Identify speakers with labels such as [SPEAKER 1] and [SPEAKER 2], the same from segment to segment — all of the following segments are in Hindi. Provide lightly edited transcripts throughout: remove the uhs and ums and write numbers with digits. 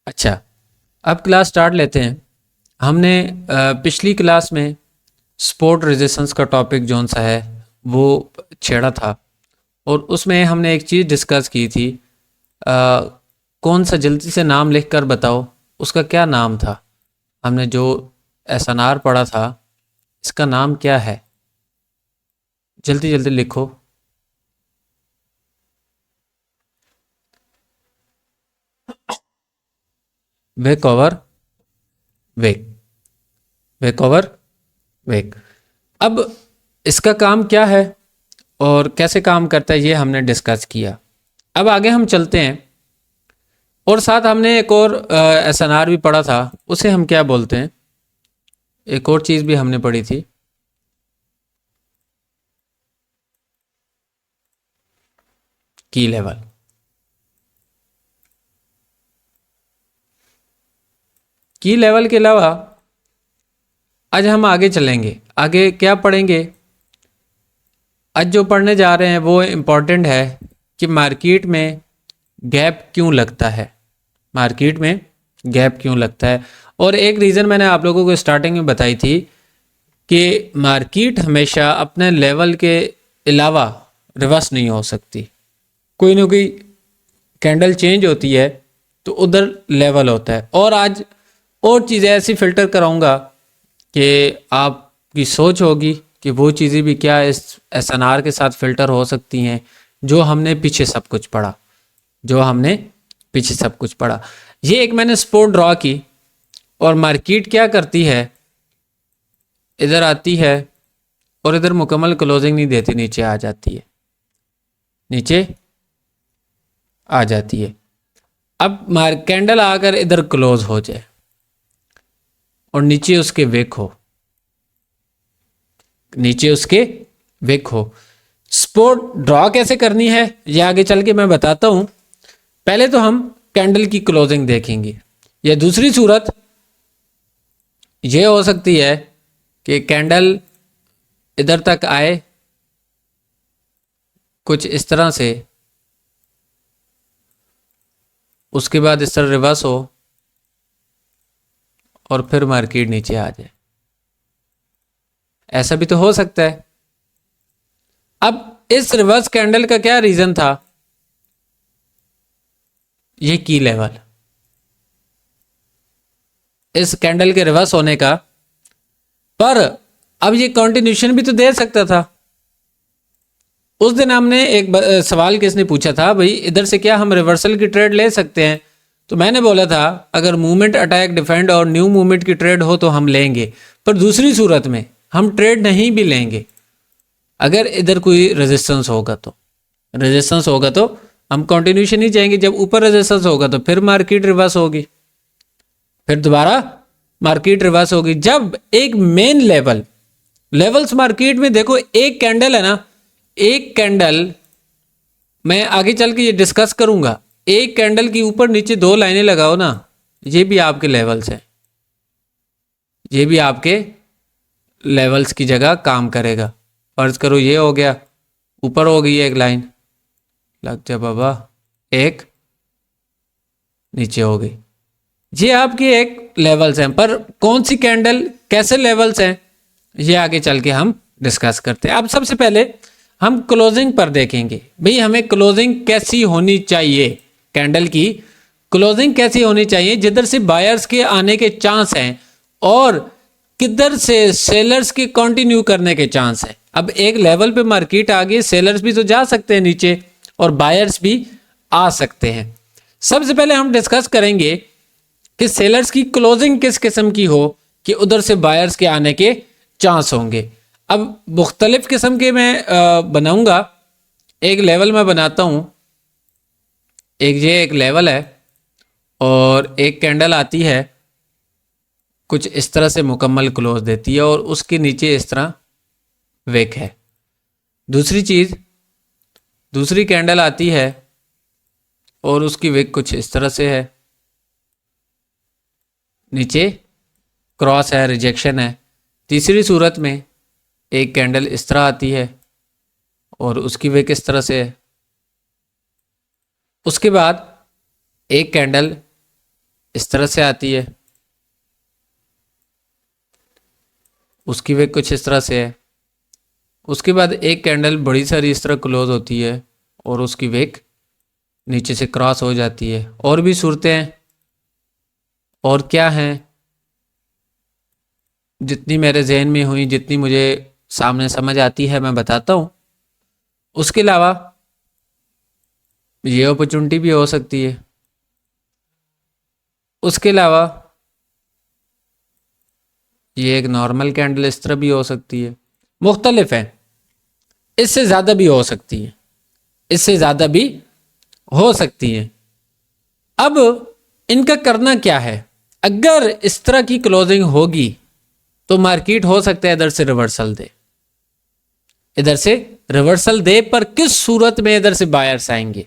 [SPEAKER 1] अच्छा, अब क्लास स्टार्ट लेते हैं। हमने पिछली क्लास में स्पोर्ट रेजिस्टेंस का टॉपिक जौन सा है वो छेड़ा था, और उसमें हमने एक चीज़ डिस्कस की थी। अ, कौन सा, जल्दी से नाम लिख कर बताओ, उसका क्या नाम था? हमने जो एसएनआर पढ़ा था, इसका नाम क्या है? जल्दी जल्दी लिखो। वेक ओवर वेक, वेक ओवर वेक। अब इसका काम क्या है और कैसे काम करता है, ये हमने डिस्कस किया। अब आगे हम चलते हैं, और साथ हमने एक और एसएनआर भी पढ़ा था, उसे हम क्या बोलते हैं? एक और चीज़ भी हमने पढ़ी थी, की लेवल। की लेवल के अलावा आज हम आगे चलेंगे। आगे क्या पढ़ेंगे? आज जो पढ़ने जा रहे हैं वो इम्पोर्टेंट है कि मार्केट में गैप क्यों लगता है, मार्केट में गैप क्यों लगता है। और एक रीज़न मैंने आप लोगों को स्टार्टिंग में बताई थी कि मार्केट हमेशा अपने लेवल के अलावा रिवर्स नहीं हो सकती। कोई ना कोई कैंडल चेंज होती है तो उधर लेवल होता है। और आज और चीज़ें ऐसी फ़िल्टर कराऊंगा कि आपकी सोच होगी कि वो चीज़ें भी क्या इस एसएनआर के साथ फ़िल्टर हो सकती हैं, जो हमने पीछे सब कुछ पढ़ा, जो हमने पीछे सब कुछ पढ़ा। ये एक मैंने स्पोर्ट ड्रॉ की, और मार्केट क्या करती है, इधर आती है और इधर मुकम्मल क्लोजिंग नहीं देती, नीचे आ जाती है, नीचे आ जाती है। अब कैंडल आकर इधर क्लोज हो जाए और नीचे उसके विक हो, नीचे उसके विक हो। स्पोर्ट ड्रॉ कैसे करनी है ये आगे चल के मैं बताता हूं। पहले तो हम कैंडल की क्लोजिंग देखेंगे। या दूसरी सूरत ये हो सकती है कि कैंडल इधर तक आए कुछ इस तरह से, उसके बाद इस तरह रिवर्स हो और फिर मार्केट नीचे आ जाए। ऐसा भी तो हो सकता है। अब इस रिवर्स कैंडल का क्या रीजन था? ये की लेवल, इस कैंडल के रिवर्स होने का। पर अब ये कंटिन्यूशन भी तो दे सकता था। उस दिन हमने एक सवाल किसने पूछा था, भाई इधर से क्या हम रिवर्सल की ट्रेड ले सकते हैं? तो मैंने बोला था अगर मूवमेंट, अटैक, डिफेंड और न्यू मूवमेंट की ट्रेड हो तो हम लेंगे, पर दूसरी सूरत में हम ट्रेड नहीं भी लेंगे। अगर इधर कोई रेजिस्टेंस होगा तो, रेजिस्टेंस होगा तो हम कंटिन्यूशन ही जाएंगे। जब ऊपर रेजिस्टेंस होगा तो फिर मार्केट रिवर्स होगी, फिर दोबारा मार्केट रिवर्स होगी। जब एक मेन लेवल, लेवल्स मार्केट में देखो, एक कैंडल है ना, एक कैंडल, मैं आगे चल के ये डिस्कस करूंगा। एक कैंडल की ऊपर नीचे दो लाइनें लगाओ ना, ये भी आपके लेवल्स हैं, ये भी आपके लेवल्स की जगह काम करेगा। फर्ज करो ये हो गया, ऊपर हो गई एक लाइन, लग जा बाबा, एक नीचे हो गई। ये आपके एक लेवल्स हैं, पर कौन सी कैंडल कैसे लेवल्स हैं ये आगे चल के हम डिस्कस करते हैं। अब सबसे पहले हम क्लोजिंग पर देखेंगे। भाई हमें क्लोजिंग कैसी होनी चाहिए, कैंडल की क्लोजिंग कैसी होनी चाहिए जिधर से बायर्स के आने के चांस हैं और किधर से सेलर्स के कंटिन्यू करने के चांस हैं। अब एक लेवल पे मार्केट आ गई, सेलर्स भी तो जा सकते हैं नीचे और बायर्स भी आ सकते हैं। सबसे पहले हम डिस्कस करेंगे कि सेलर्स की क्लोजिंग किस किस्म की हो कि उधर से बायर्स के आने के चांस होंगे। अब मुख्तलिफ किस्म के मैं बनाऊंगा। एक लेवल मैं बनाता हूं, एक ये एक लेवल है और एक कैंडल आती है कुछ इस तरह से मुकम्मल क्लोज देती है और उसके नीचे इस तरह विक है। दूसरी चीज़, दूसरी कैंडल आती है और उसकी विक कुछ इस तरह से है, नीचे क्रॉस है, रिजेक्शन है। तीसरी सूरत में एक कैंडल इस तरह आती है और उसकी विक इस तरह से है। उसके बाद एक कैंडल इस तरह से आती है, उसकी वेग कुछ इस तरह से है। उसके बाद एक कैंडल बड़ी सारी इस तरह क्लोज होती है और उसकी वेग नीचे से क्रॉस हो जाती है। और भी सूरतें हैं, और क्या हैं, जितनी मेरे जहन में हुई, जितनी मुझे सामने समझ आती है मैं बताता हूँ। उसके अलावा ये अपॉर्चुनिटी भी हो सकती है। उसके अलावा ये एक नॉर्मल कैंडल इस तरह भी हो सकती है, मुख्तलिफ है। इससे ज़्यादा भी हो सकती है, इससे ज़्यादा भी हो सकती है। अब इनका करना क्या है, अगर इस तरह की क्लोजिंग होगी तो मार्केट हो सकता है इधर से रिवर्सल दे, इधर से रिवर्सल दे, पर किस सूरत में इधर से बायर्स आएंगे।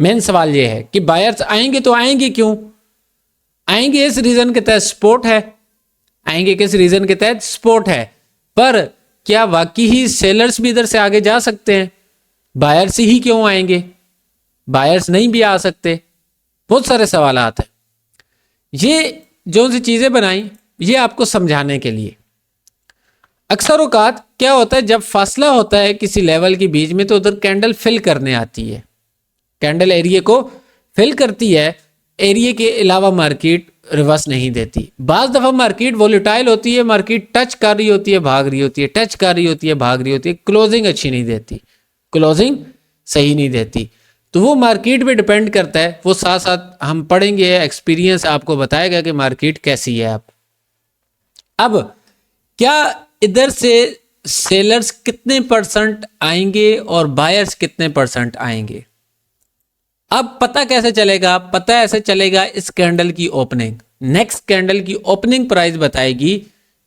[SPEAKER 1] मेन सवाल यह है कि बायर्स आएंगे तो आएंगे क्यों, आएंगे इस रीजन के तहत सपोर्ट है, आएंगे किस रीजन के तहत सपोर्ट है, पर क्या वाकई ही सेलर्स भी इधर से आगे जा सकते हैं, बायर्स ही क्यों आएंगे, बायर्स नहीं भी आ सकते। बहुत सारे सवाल आते हैं। ये जो सी चीजें बनाई ये आपको समझाने के लिए। अक्सर औकात क्या होता है, जब फासला होता है किसी लेवल के बीच में तो उधर कैंडल फिल करने आती है, कैंडल एरिया को फिल करती है, एरिया के अलावा मार्केट रिवर्स नहीं देती। बाज दफा मार्केट वोलेटाइल होती है, मार्केट टच कर रही होती है, भाग रही होती है, टच कर रही होती है, भाग रही होती है, क्लोजिंग अच्छी नहीं देती, क्लोजिंग सही नहीं देती। तो वो मार्केट पे डिपेंड करता है, वो साथ साथ हम पढ़ेंगे, एक्सपीरियंस आपको बताएगा कि मार्केट कैसी है। अब क्या इधर से सेलर्स कितने परसेंट आएंगे और बायर्स कितने परसेंट आएंगे, अब पता कैसे चलेगा, पता ऐसे चलेगा इस कैंडल की ओपनिंग, नेक्स्ट कैंडल की ओपनिंग प्राइस बताएगी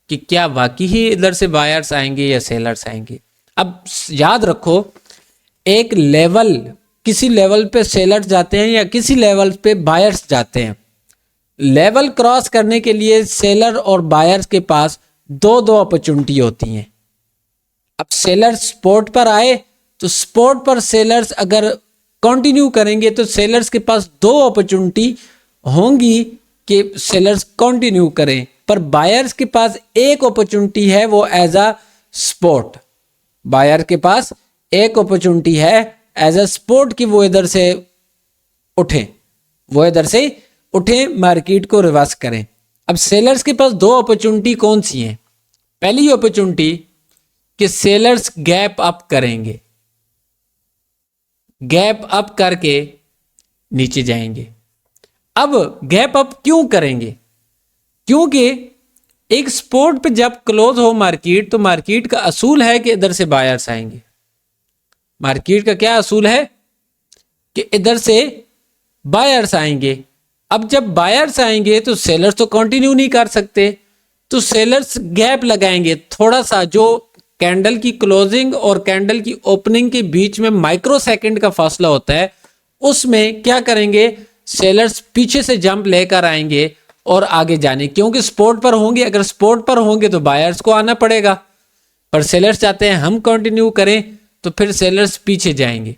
[SPEAKER 1] कि क्या वाकई ही इधर से बायर्स आएंगे या सेलर्स आएंगे। अब याद रखो, एक लेवल, किसी लेवल पे सेलर्स जाते हैं या किसी लेवल पे बायर्स जाते हैं। लेवल क्रॉस करने के लिए सेलर और बायर्स के पास दो दो अपॉर्चुनिटी होती हैं। अब सेलर्स सपोर्ट पर आए तो सपोर्ट पर सेलर्स अगर कंटिन्यू करेंगे तो सेलर्स के पास दो अपॉर्चुनिटी होंगी कि सेलर्स कंटिन्यू करें, पर बायर्स के पास एक अपॉर्चुनिटी है, वो एज अ सपोर्ट। बायर के पास एक अपॉर्चुनिटी है एज अ सपोर्ट कि वो इधर से उठे, वो इधर से उठे, मार्केट को रिवर्स करें। अब सेलर्स के पास दो अपॉर्चुनिटी कौन सी हैं, पहली अपॉर्चुनिटी कि सेलर्स गैप अप करेंगे, गैप अप करके नीचे जाएंगे। अब गैप अप क्यों करेंगे, क्योंकि एक सपोर्ट पे जब क्लोज हो मार्केट तो मार्केट का असूल है कि इधर से बायर्स आएंगे। मार्केट का क्या असूल है कि इधर से बायर्स आएंगे। अब जब बायर्स आएंगे तो सेलर्स तो कंटिन्यू नहीं कर सकते, तो सेलर्स गैप लगाएंगे थोड़ा सा, जो कैंडल की क्लोजिंग और कैंडल की ओपनिंग के बीच में माइक्रो सेकंड का फासला होता है, उसमें क्या करेंगे, सेलर्स पीछे से जंप लेकर आएंगे और आगे जाने, क्योंकि सपोर्ट पर होंगे, अगर सपोर्ट पर होंगे तो बायर्स को आना पड़ेगा, पर सेलर्स चाहते हैं हम कंटिन्यू करें तो फिर सेलर्स पीछे जाएंगे।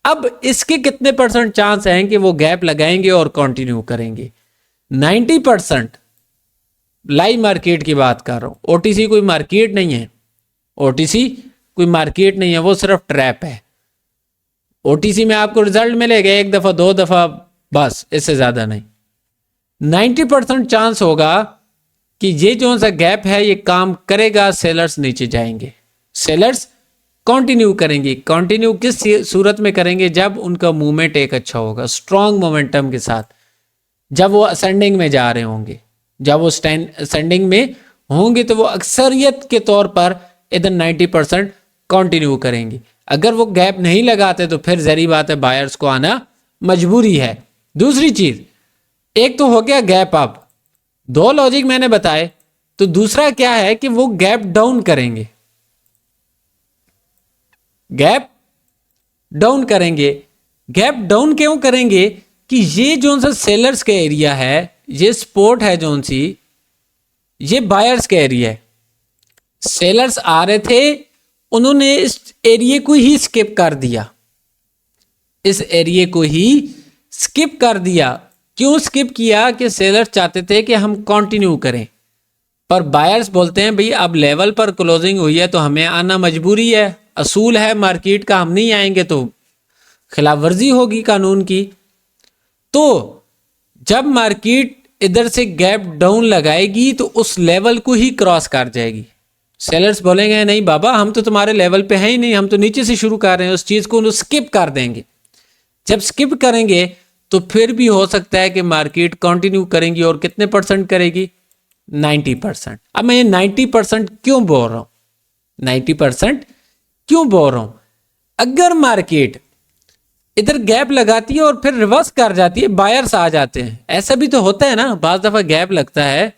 [SPEAKER 1] अब इसके कितने परसेंट चांस हैं कि वो गैप लगाएंगे और कंटिन्यू करेंगे, 90%। लाइव मार्केट की बात कर रहा हूं, ओटीसी कोई मार्केट नहीं है, ओटीसी कोई मार्केट नहीं है, वो सिर्फ ट्रैप है। ओटीसी में आपको रिजल्ट मिलेगा एक दफा दो दफा, बस, इससे ज्यादा नहीं। 90% चांस होगा कि ये जो सा गैप है ये काम करेगा, सेलर्स नीचे जाएंगे, सेलर्स कंटिन्यू करेंगे। कंटिन्यू किस सूरत में करेंगे, जब उनका मूवमेंट एक अच्छा होगा, स्ट्रॉन्ग मोमेंटम के साथ, जब वो असेंडिंग में जा रहे होंगे, जब वो असेंडिंग में होंगे तो वो अक्सरियत के तौर पर इधर 90% कंटिन्यू करेंगे। अगर वो गैप नहीं लगाते तो फिर जहरी बात है बायर्स को आना मजबूरी है। दूसरी चीज, एक तो हो गया गैप अप, दो लॉजिक मैंने बताए, तो दूसरा क्या है कि वो गैप डाउन करेंगे, गैप डाउन करेंगे। गैप डाउन क्यों करेंगे कि ये जो सा सेलर्स का एरिया है, ये सपोर्ट है जो सी, ये बायर्स का एरिया है। सेलर्स आ रहे थे, उन्होंने इस एरिया को ही स्किप कर दिया, इस एरिया को ही स्किप कर दिया, क्यों स्किप किया? कि सेलर्स चाहते थे कि हम कंटिन्यू करें, पर बायर्स बोलते हैं भाई अब लेवल पर क्लोजिंग हुई है तो हमें आना मजबूरी है, असूल है मार्केट का, हम नहीं आएंगे तो खिलाफ वर्जी होगी कानून की। तो जब मार्केट इधर से गैप डाउन लगाएगी तो उस लेवल को ही क्रॉस कर जाएगी। सेलर्स बोलेंगे नहीं बाबा, हम तो तुम्हारे लेवल पे हैं ही नहीं, हम तो नीचे से शुरू कर रहे हैं, उस चीज़ को स्किप कर देंगे। जब स्किप करेंगे तो फिर भी हो सकता है कि मार्केट कंटिन्यू करेंगी, और कितने परसेंट करेगी? 90%। अब मैं ये 90% क्यों बोल रहा हूँ? 90% क्यों बोल रहा हूँ? अगर मार्केट इधर गैप लगाती है और फिर रिवर्स कर जाती है, बायर्स आ जाते हैं, ऐसा भी तो होता है ना, बाज दफा गैप लगता है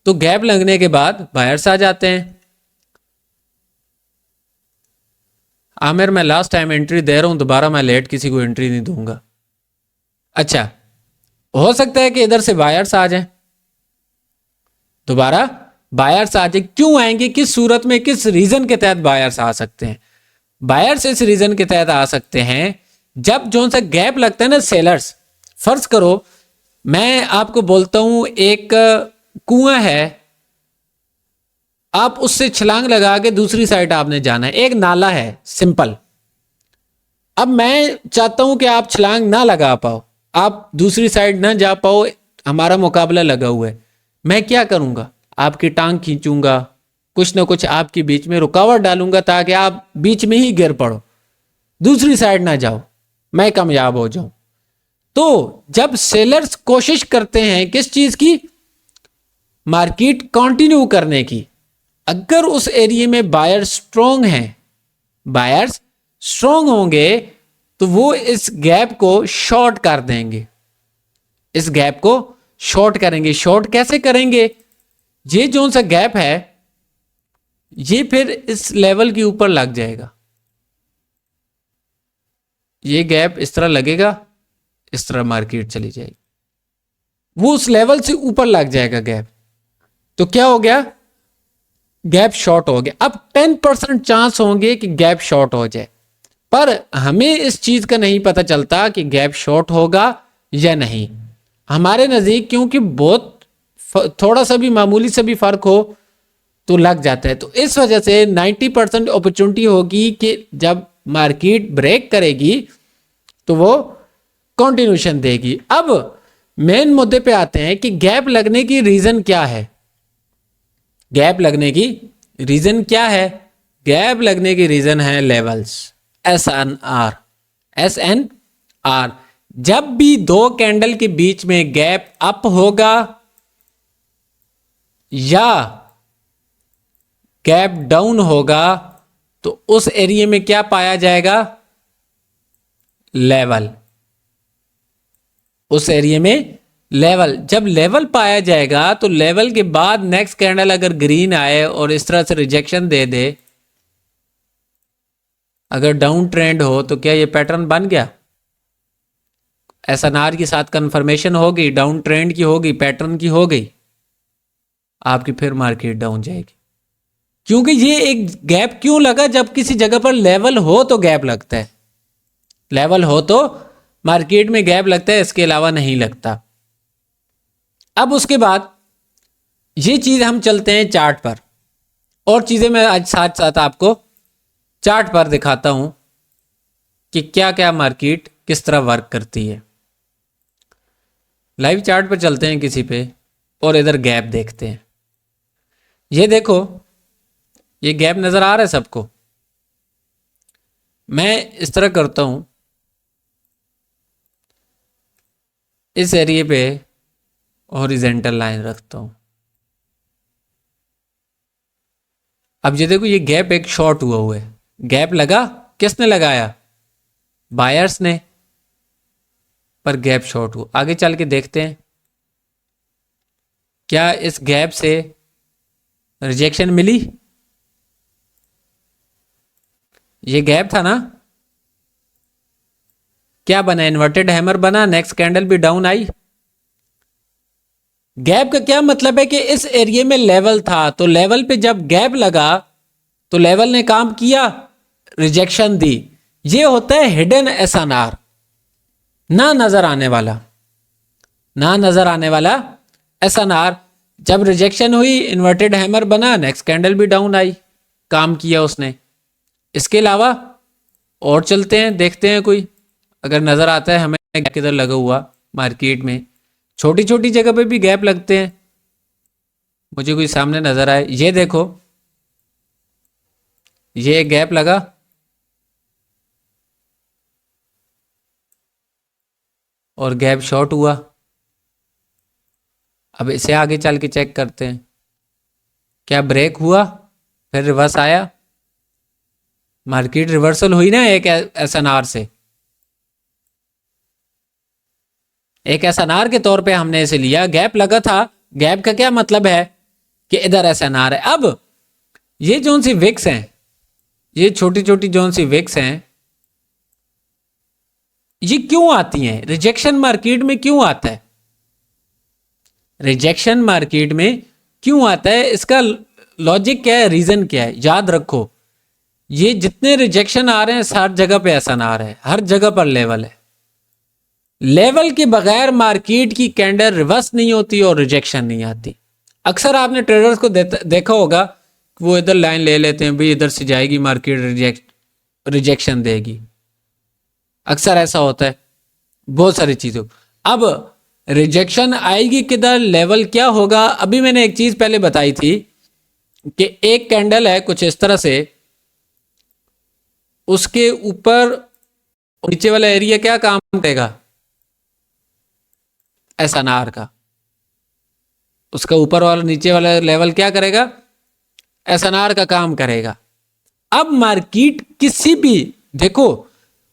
[SPEAKER 1] तो गैप लगने के बाद बायर्स आ जाते हैं। आमिर मैं लास्ट टाइम एंट्री दे रहा हूं, दोबारा मैं लेट किसी को एंट्री नहीं दूंगा। अच्छा, हो सकता है कि इधर से बायर्स आ जाएं, दोबारा बायर्स आ जाए। क्यों आएंगे? किस सूरत में, किस रीजन के तहत बायर्स आ सकते हैं? बायर्स इस रीजन के तहत आ सकते हैं जब जो सा गैप लगता है ना, सेलर्स, फर्ज करो मैं आपको बोलता हूं एक कुआं है, आप उससे छलांग लगा के दूसरी साइड आपने जाना है, एक नाला है सिंपल। अब मैं चाहता हूं कि आप छलांग ना लगा पाओ, आप दूसरी साइड ना जा पाओ, हमारा मुकाबला लगा हुआ है। मैं क्या करूंगा? आपकी टांग खींचूंगा, कुछ ना कुछ आपके बीच में रुकावट डालूंगा ताकि आप बीच में ही गिर पड़ो, दूसरी साइड ना जाओ, मैं कामयाब हो जाऊं। तो जब सेलर्स कोशिश करते हैं किस चीज की? मार्केट कंटिन्यू करने की, अगर उस एरिया में बायर स्ट्रांग हैं, बायर्स स्ट्रांग होंगे तो वो इस गैप को शॉर्ट कर देंगे, इस गैप को शॉर्ट करेंगे। शॉर्ट कैसे करेंगे? ये जो सा गैप है ये फिर इस लेवल के ऊपर लग जाएगा, ये गैप इस तरह लगेगा, इस तरह मार्केट चली जाएगी, वो उस लेवल से ऊपर लग जाएगा गैप। तो क्या हो गया? गैप शॉर्ट हो गया। अब 10% चांस होंगे कि गैप शॉर्ट हो जाए, पर हमें इस चीज का नहीं पता चलता कि गैप शॉर्ट होगा या नहीं हमारे नजदीक, क्योंकि बहुत थोड़ा सा भी मामूली सा भी फर्क हो तो लग जाता है। तो इस वजह से 90% अपॉर्चुनिटी होगी कि जब मार्केट ब्रेक करेगी तो वो कंटिन्यूशन देगी। अब मेन मुद्दे पे आते हैं कि गैप लगने की रीजन क्या है? गैप लगने की रीजन क्या है? गैप लगने की रीजन है लेवल्स, SNR, SNR। जब भी दो कैंडल के बीच में गैप अप होगा या गैप डाउन होगा तो उस एरिया में क्या पाया जाएगा? लेवल। उस एरिया में लेवल, जब लेवल पाया जाएगा तो लेवल के बाद नेक्स्ट कैंडल अगर ग्रीन आए और इस तरह से रिजेक्शन दे दे, अगर डाउन ट्रेंड हो तो क्या ये पैटर्न बन गया? SNR के साथ कंफर्मेशन होगी, डाउन ट्रेंड की होगी, पैटर्न की हो गई, आपकी फिर मार्केट डाउन जाएगी। क्योंकि ये एक गैप क्यों लगा? जब किसी जगह पर लेवल हो तो गैप लगता है, लेवल हो तो मार्केट में गैप लगता है, इसके अलावा नहीं लगता। अब उसके बाद ये चीज हम चलते हैं चार्ट पर, और चीजें मैं आज साथ साथ आपको चार्ट पर दिखाता हूं कि क्या क्या मार्केट किस तरह वर्क करती है। लाइव चार्ट पर चलते हैं किसी पे और इधर गैप देखते हैं। ये देखो, ये गैप नजर आ रहा है सबको? मैं इस तरह करता हूं, इस एरिया पे हॉरिजेंटल लाइन रखता हूं। अब ये देखो, ये गैप एक शॉर्ट हुआ है, गैप लगा, किसने लगाया? बायर्स ने, पर गैप शॉर्ट हुआ। आगे चल के देखते हैं क्या इस गैप से रिजेक्शन मिली? ये गैप था ना, क्या बना? इन्वर्टेड हैमर बना, नेक्स्ट कैंडल भी डाउन आई। गैप का क्या मतलब है कि इस एरिया में लेवल था, तो लेवल पे जब गैप लगा तो लेवल ने काम किया, रिजेक्शन दी। ये होता है हिडन SNR, ना नजर आने वाला। ना नज़र आने वाला SNR। जब रिजेक्शन हुई, इन्वर्टेड हैमर बना, नेक्स्ट कैंडल भी डाउन आई, काम किया उसने। इसके अलावा और चलते हैं, देखते हैं कोई अगर नज़र आता है हमें किधर लगा हुआ मार्केट में। छोटी छोटी जगह पे भी गैप लगते हैं, मुझे कोई सामने नज़र आए। ये देखो, ये एक गैप लगा, और गैप शॉर्ट हुआ। अब इसे आगे चल के चेक करते हैं, क्या ब्रेक हुआ, फिर रिवर्स आया, मार्केट रिवर्सल हुई ना एक SNR से। एक SNR के तौर पे हमने इसे लिया, गैप लगा था। गैप का क्या मतलब है कि इधर SNR है। अब ये जोन सी विक्स हैं, ये छोटी छोटी जोन सी विक्स हैं, ये क्यों आती हैं? रिजेक्शन मार्केट में क्यों आता है? रिजेक्शन मार्केट में क्यों आता है? इसका लॉजिक क्या है, रीजन क्या है? याद रखो, ये जितने रिजेक्शन आ रहे हैं हर जगह पे SNR है, हर जगह पर लेवल है। लेवल के बगैर मार्केट की कैंडल रिवर्स नहीं होती और रिजेक्शन नहीं आती। अक्सर आपने ट्रेडर्स को देखा होगा, वो इधर लाइन ले लेते हैं, भाई इधर से जाएगी मार्केट, रिजेक्शन देगी। अक्सर ऐसा होता है बहुत सारी चीज़ों। अब रिजेक्शन आएगी किधर, लेवल क्या होगा? अभी मैंने एक चीज़ पहले बताई थी कि एक कैंडल है कुछ इस तरह से, उसके ऊपर नीचे वाला एरिया क्या काम करेगा? SNR का। उसका ऊपर वाला नीचे वाला लेवल क्या करेगा? SNR का काम करेगा। अब मार्केट किसी भी, देखो,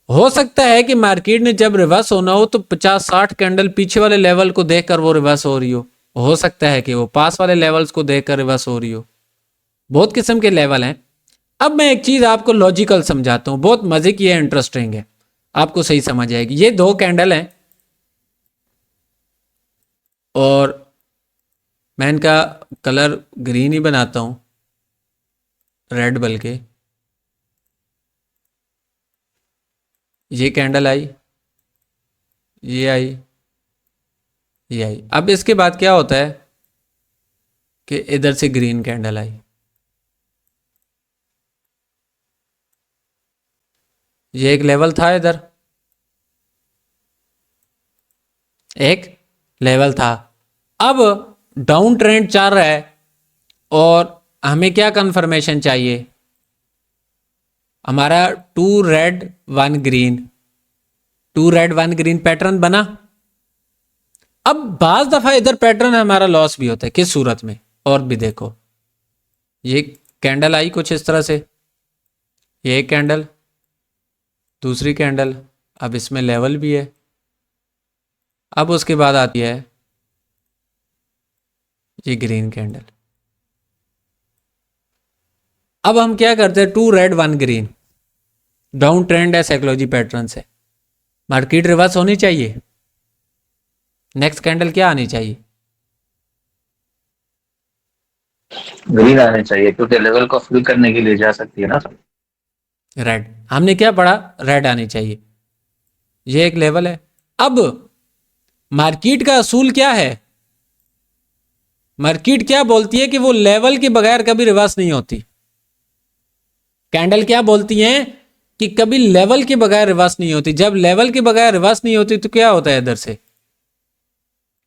[SPEAKER 1] हो सकता है कि मार्केट ने जब रिवर्स होना हो तो 50-60 कैंडल पीछे वाले लेवल को देखकर वो रिवर्स हो रही हो सकता है कि वो पास वाले लेवल्स को देखकर रिवर्स हो रही हो। बहुत किस्म के लेवल हैं। अब मैं एक चीज आपको लॉजिकल समझाता हूं, बहुत मजे की है, इंटरेस्टिंग है, आपको सही समझ आएगी। ये दो कैंडल हैं और मैं इनका कलर ग्रीन ही बनाता हूं, रेड बल्कि। ये कैंडल आई, ये आई, ये आई। अब इसके बाद क्या होता है कि इधर से ग्रीन कैंडल आई, ये एक लेवल था, इधर एक लेवल था। अब डाउन ट्रेंड चल रहा है और हमें क्या कंफर्मेशन चाहिए? हमारा 2 red 1 green, 2 red 1 green pattern बना। अब बाज दफा इधर पैटर्न हमारा लॉस भी होता है, किस सूरत में? और भी देखो, ये कैंडल आई कुछ इस तरह से, ये एक कैंडल, दूसरी कैंडल, अब इसमें लेवल भी है। अब उसके बाद आती है ये ग्रीन कैंडल। अब हम क्या करते हैं? 2 रेड 1 ग्रीन, डाउन ट्रेंड है साइकोलॉजी पैटर्न से, मार्केट रिवर्स होनी चाहिए। नेक्स्ट कैंडल क्या आनी चाहिए?
[SPEAKER 2] ग्रीन आने चाहिए, क्योंकि लेवल को फिल करने के लिए जा सकती है ना।
[SPEAKER 1] रेड। हमने क्या पढ़ा? रेड आनी चाहिए। ये एक लेवल है। अब मार्केट का असूल क्या है? मार्केट क्या बोलती है कि वो लेवल के बगैर कभी रिवर्स नहीं होती। कैंडल क्या बोलती हैं कि कभी लेवल के बगैर रिवर्स नहीं होती। जब लेवल के बगैर रिवर्स नहीं होती तो क्या होता है? इधर से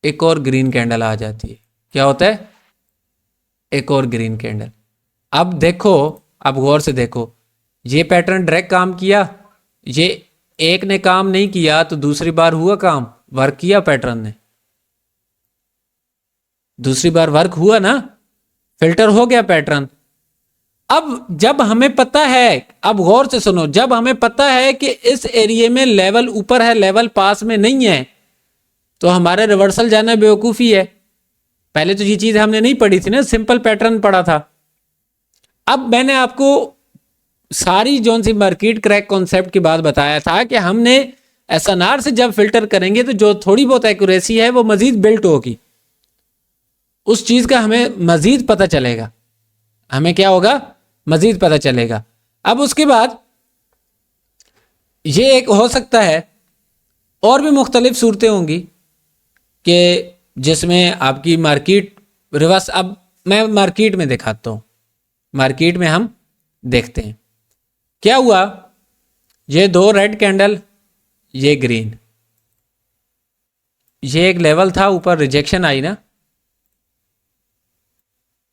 [SPEAKER 1] एक और ग्रीन कैंडल आ जाती है। क्या होता है? एक और ग्रीन कैंडल। अब देखो, अब गौर से देखो, ये पैटर्न डायरेक्ट काम किया, ये एक ने काम नहीं किया तो दूसरी बार हुआ काम, वर्क किया पैटर्न ने, दूसरी बार वर्क हुआ ना, फिल्टर हो गया पैटर्न। अब जब हमें पता है, अब गौर से सुनो, जब हमें पता है कि इस एरिया में लेवल ऊपर है, लेवल पास में नहीं है, तो हमारा रिवर्सल जाना बेवकूफ़ी है। पहले तो ये चीज़ हमने नहीं पढ़ी थी ना, सिंपल पैटर्न पढ़ा था। अब मैंने आपको सारी जोन सी मार्केट क्रैक कॉन्सेप्ट की बात बताया था कि हमने SNR से जब फिल्टर करेंगे तो जो थोड़ी बहुत एक्यूरेसी है वो मजीद बिल्ट होगी, उस चीज़ का हमें मजीद पता चलेगा। हमें क्या होगा? मजीद पता चलेगा। अब उसके बाद ये एक हो सकता है, और भी मुख्तलिफ सूरतें होंगी। कि जिसमें आपकी मार्केट रिवर्स, अब मैं मार्केट में दिखाता हूँ, मार्केट में हम देखते हैं क्या हुआ। ये दो रेड कैंडल, ये ग्रीन, ये एक लेवल था, ऊपर रिजेक्शन आई ना,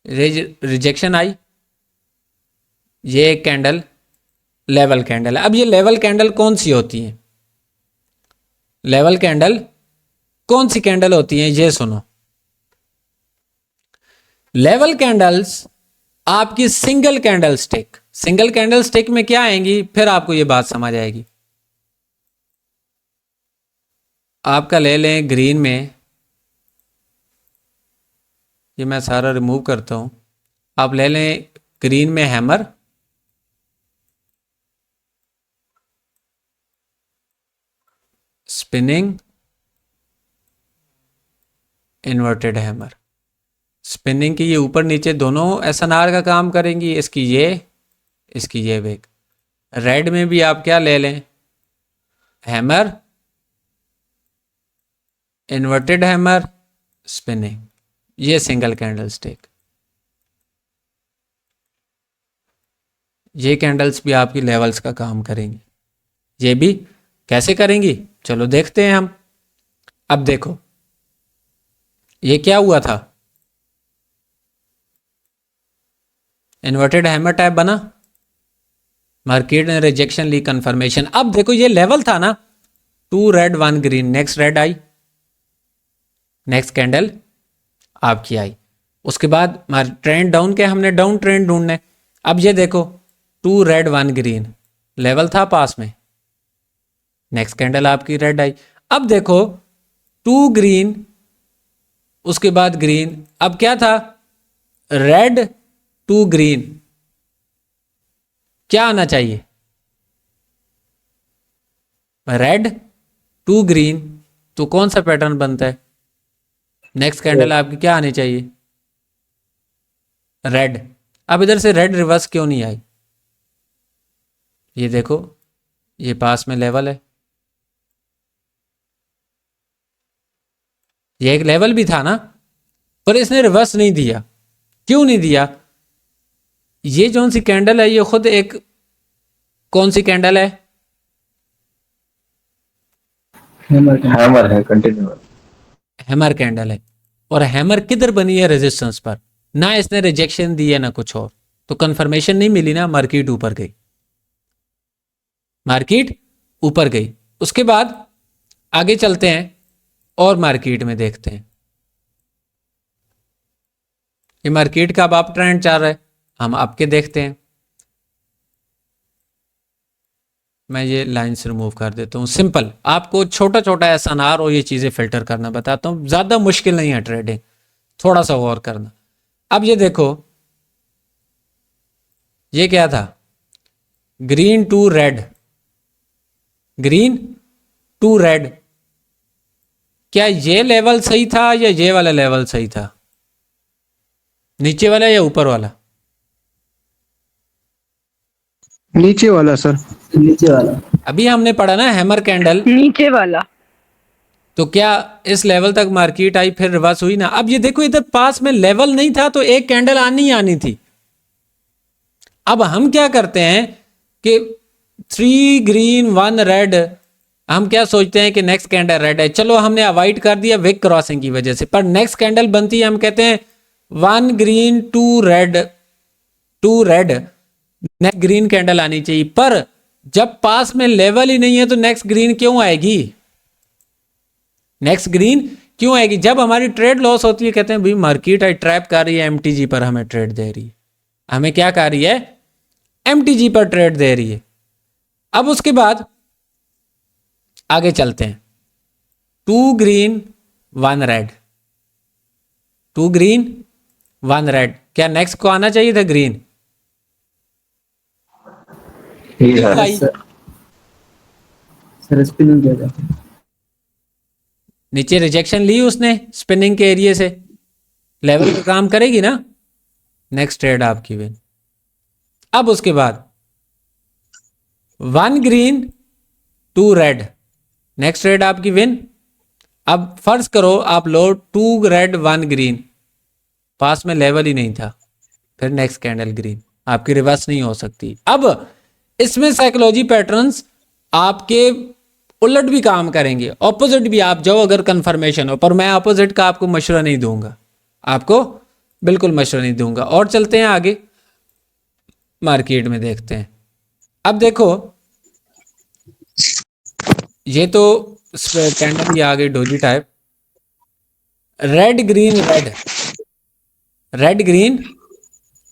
[SPEAKER 1] रिजेक्शन आई, ये एक कैंडल लेवल कैंडल है। अब ये लेवल कैंडल कौन सी होती हैं, लेवल कैंडल कौन सी कैंडल होती हैं, ये सुनो। लेवल कैंडल्स आपकी single candle stick, single candle stick में क्या आएंगी, फिर आपको ये बात समझ आएगी। आपका ले लें ग्रीन में, ये मैं सारा रिमूव करता हूं, आप ले लें ग्रीन में hammer, spinning, inverted hammer. Spinning की ये ऊपर नीचे दोनों एसएनआर का काम करेंगी, इसकी ये वेग। रेड में भी आप क्या ले लें, हैमर, इन्वर्टेड हैमर, स्पिनिंग, ये सिंगल कैंडल स्टिक। ये कैंडल्स भी आपकी लेवल्स का काम करेंगी। ये भी कैसे करेंगी, चलो देखते हैं हम। अब देखो ये क्या हुआ था, इन्वर्टेड हैमर टाइप बना, मार्केट ने रिजेक्शन ली, कंफर्मेशन। अब देखो ये लेवल था ना, 2 रेड 1 ग्रीन, नेक्स्ट रेड आई, नेक्स्ट कैंडल आपकी आई। उसके बाद ट्रेंड डाउन के, हमने डाउन ट्रेंड ढूंढना है। अब ये देखो 2 रेड 1 ग्रीन, लेवल था पास में, नेक्स्ट कैंडल आपकी रेड आई। अब देखो 2 ग्रीन, उसके बाद ग्रीन, अब क्या था, रेड 2 ग्रीन, क्या आना चाहिए, रेड 2 ग्रीन, तो कौन सा पैटर्न बनता है, नेक्स्ट कैंडल आपकी क्या आनी चाहिए, रेड। अब इधर से रेड रिवर्स क्यों नहीं आई, ये देखो ये पास में लेवल है, ये एक लेवल भी था ना, पर इसने रिवर्स नहीं दिया। क्यों नहीं दिया, ये जौन सी कैंडल है ये खुद एक कौन सी कैंडल है,
[SPEAKER 2] हैमर है, कंटिन्यू
[SPEAKER 1] हैमर कैंडल है। और हैमर किधर बनी है, रेजिस्टेंस पर, ना इसने रिजेक्शन दी है ना कुछ और, तो कंफर्मेशन नहीं मिली ना, मार्केट ऊपर गई, मार्केट ऊपर गई। उसके बाद आगे चलते हैं और मार्केट में देखते हैं, ये मार्केट का अब आप ट्रेंड चल रहा है, हम आपके देखते हैं। मैं ये लाइन्स रिमूव कर देता हूँ, सिंपल आपको छोटा छोटा एसएनआर और ये चीज़ें फिल्टर करना बताता हूँ, ज़्यादा मुश्किल नहीं है ट्रेडिंग, थोड़ा सा गौर करना। अब ये देखो ये क्या था, ग्रीन 2 रेड, ग्रीन 2 रेड, क्या ये लेवल सही था या ये वाला लेवल सही था, नीचे वाला या ऊपर वाला,
[SPEAKER 3] नीचे वाला सर, नीचे वाला।
[SPEAKER 1] अभी हमने पढ़ा ना हैमर कैंडल,
[SPEAKER 4] नीचे वाला।
[SPEAKER 1] तो क्या इस लेवल तक मार्केट आई फिर रिवर्स हुई ना। अब ये देखो इधर पास में लेवल नहीं था तो एक कैंडल आनी ही आनी थी। अब हम क्या करते हैं कि 3 ग्रीन 1 रेड, हम क्या सोचते हैं कि नेक्स्ट कैंडल रेड है, चलो हमने अवॉइड कर दिया विक क्रॉसिंग की वजह से, पर नेक्स्ट कैंडल बनती है, हम कहते हैं 1 green 2 red, 2 red, next green candle आनी चाहिए। पर जब पास में लेवल ही नहीं है तो नेक्स्ट ग्रीन क्यों आएगी, नेक्स्ट ग्रीन क्यों आएगी। जब हमारी ट्रेड लॉस होती है कहते हैं भाई मार्केट आई ट्रैप कर रही है, एमटीजी पर हमें ट्रेड दे रही है, हमें क्या कर रही है, एमटीजी पर ट्रेड दे रही है। अब उसके बाद आगे चलते हैं, 2 ग्रीन 1 रेड, 2 ग्रीन 1 रेड, क्या नेक्स्ट को आना चाहिए था ग्रीन,
[SPEAKER 3] सर स्पिनिंग किया जाता है,
[SPEAKER 1] नीचे रिजेक्शन ली उसने स्पिनिंग के एरिया से, लेवल पे काम करेगी ना, नेक्स्ट ट्रेड आपकी विन। अब उसके बाद 1 ग्रीन 2 रेड, नेक्स्ट ट्रेड आपकी विन। अब फर्ज करो आप लो 2 रेड 1 ग्रीन, पास में लेवल ही नहीं था, फिर नेक्स्ट कैंडल ग्रीन, आपकी रिवर्स नहीं हो सकती। अब इसमें साइकोलॉजी पैटर्न्स आपके उलट भी काम करेंगे, ऑपोजिट भी आप जाओ अगर कंफर्मेशन हो, पर मैं ऑपोजिट का आपको मशवरा नहीं दूंगा, आपको बिल्कुल मशवरा नहीं दूंगा। और चलते हैं आगे, मार्केट में देखते हैं। अब देखो ये तो कैंडल ही आ गई doji type, red green red, red green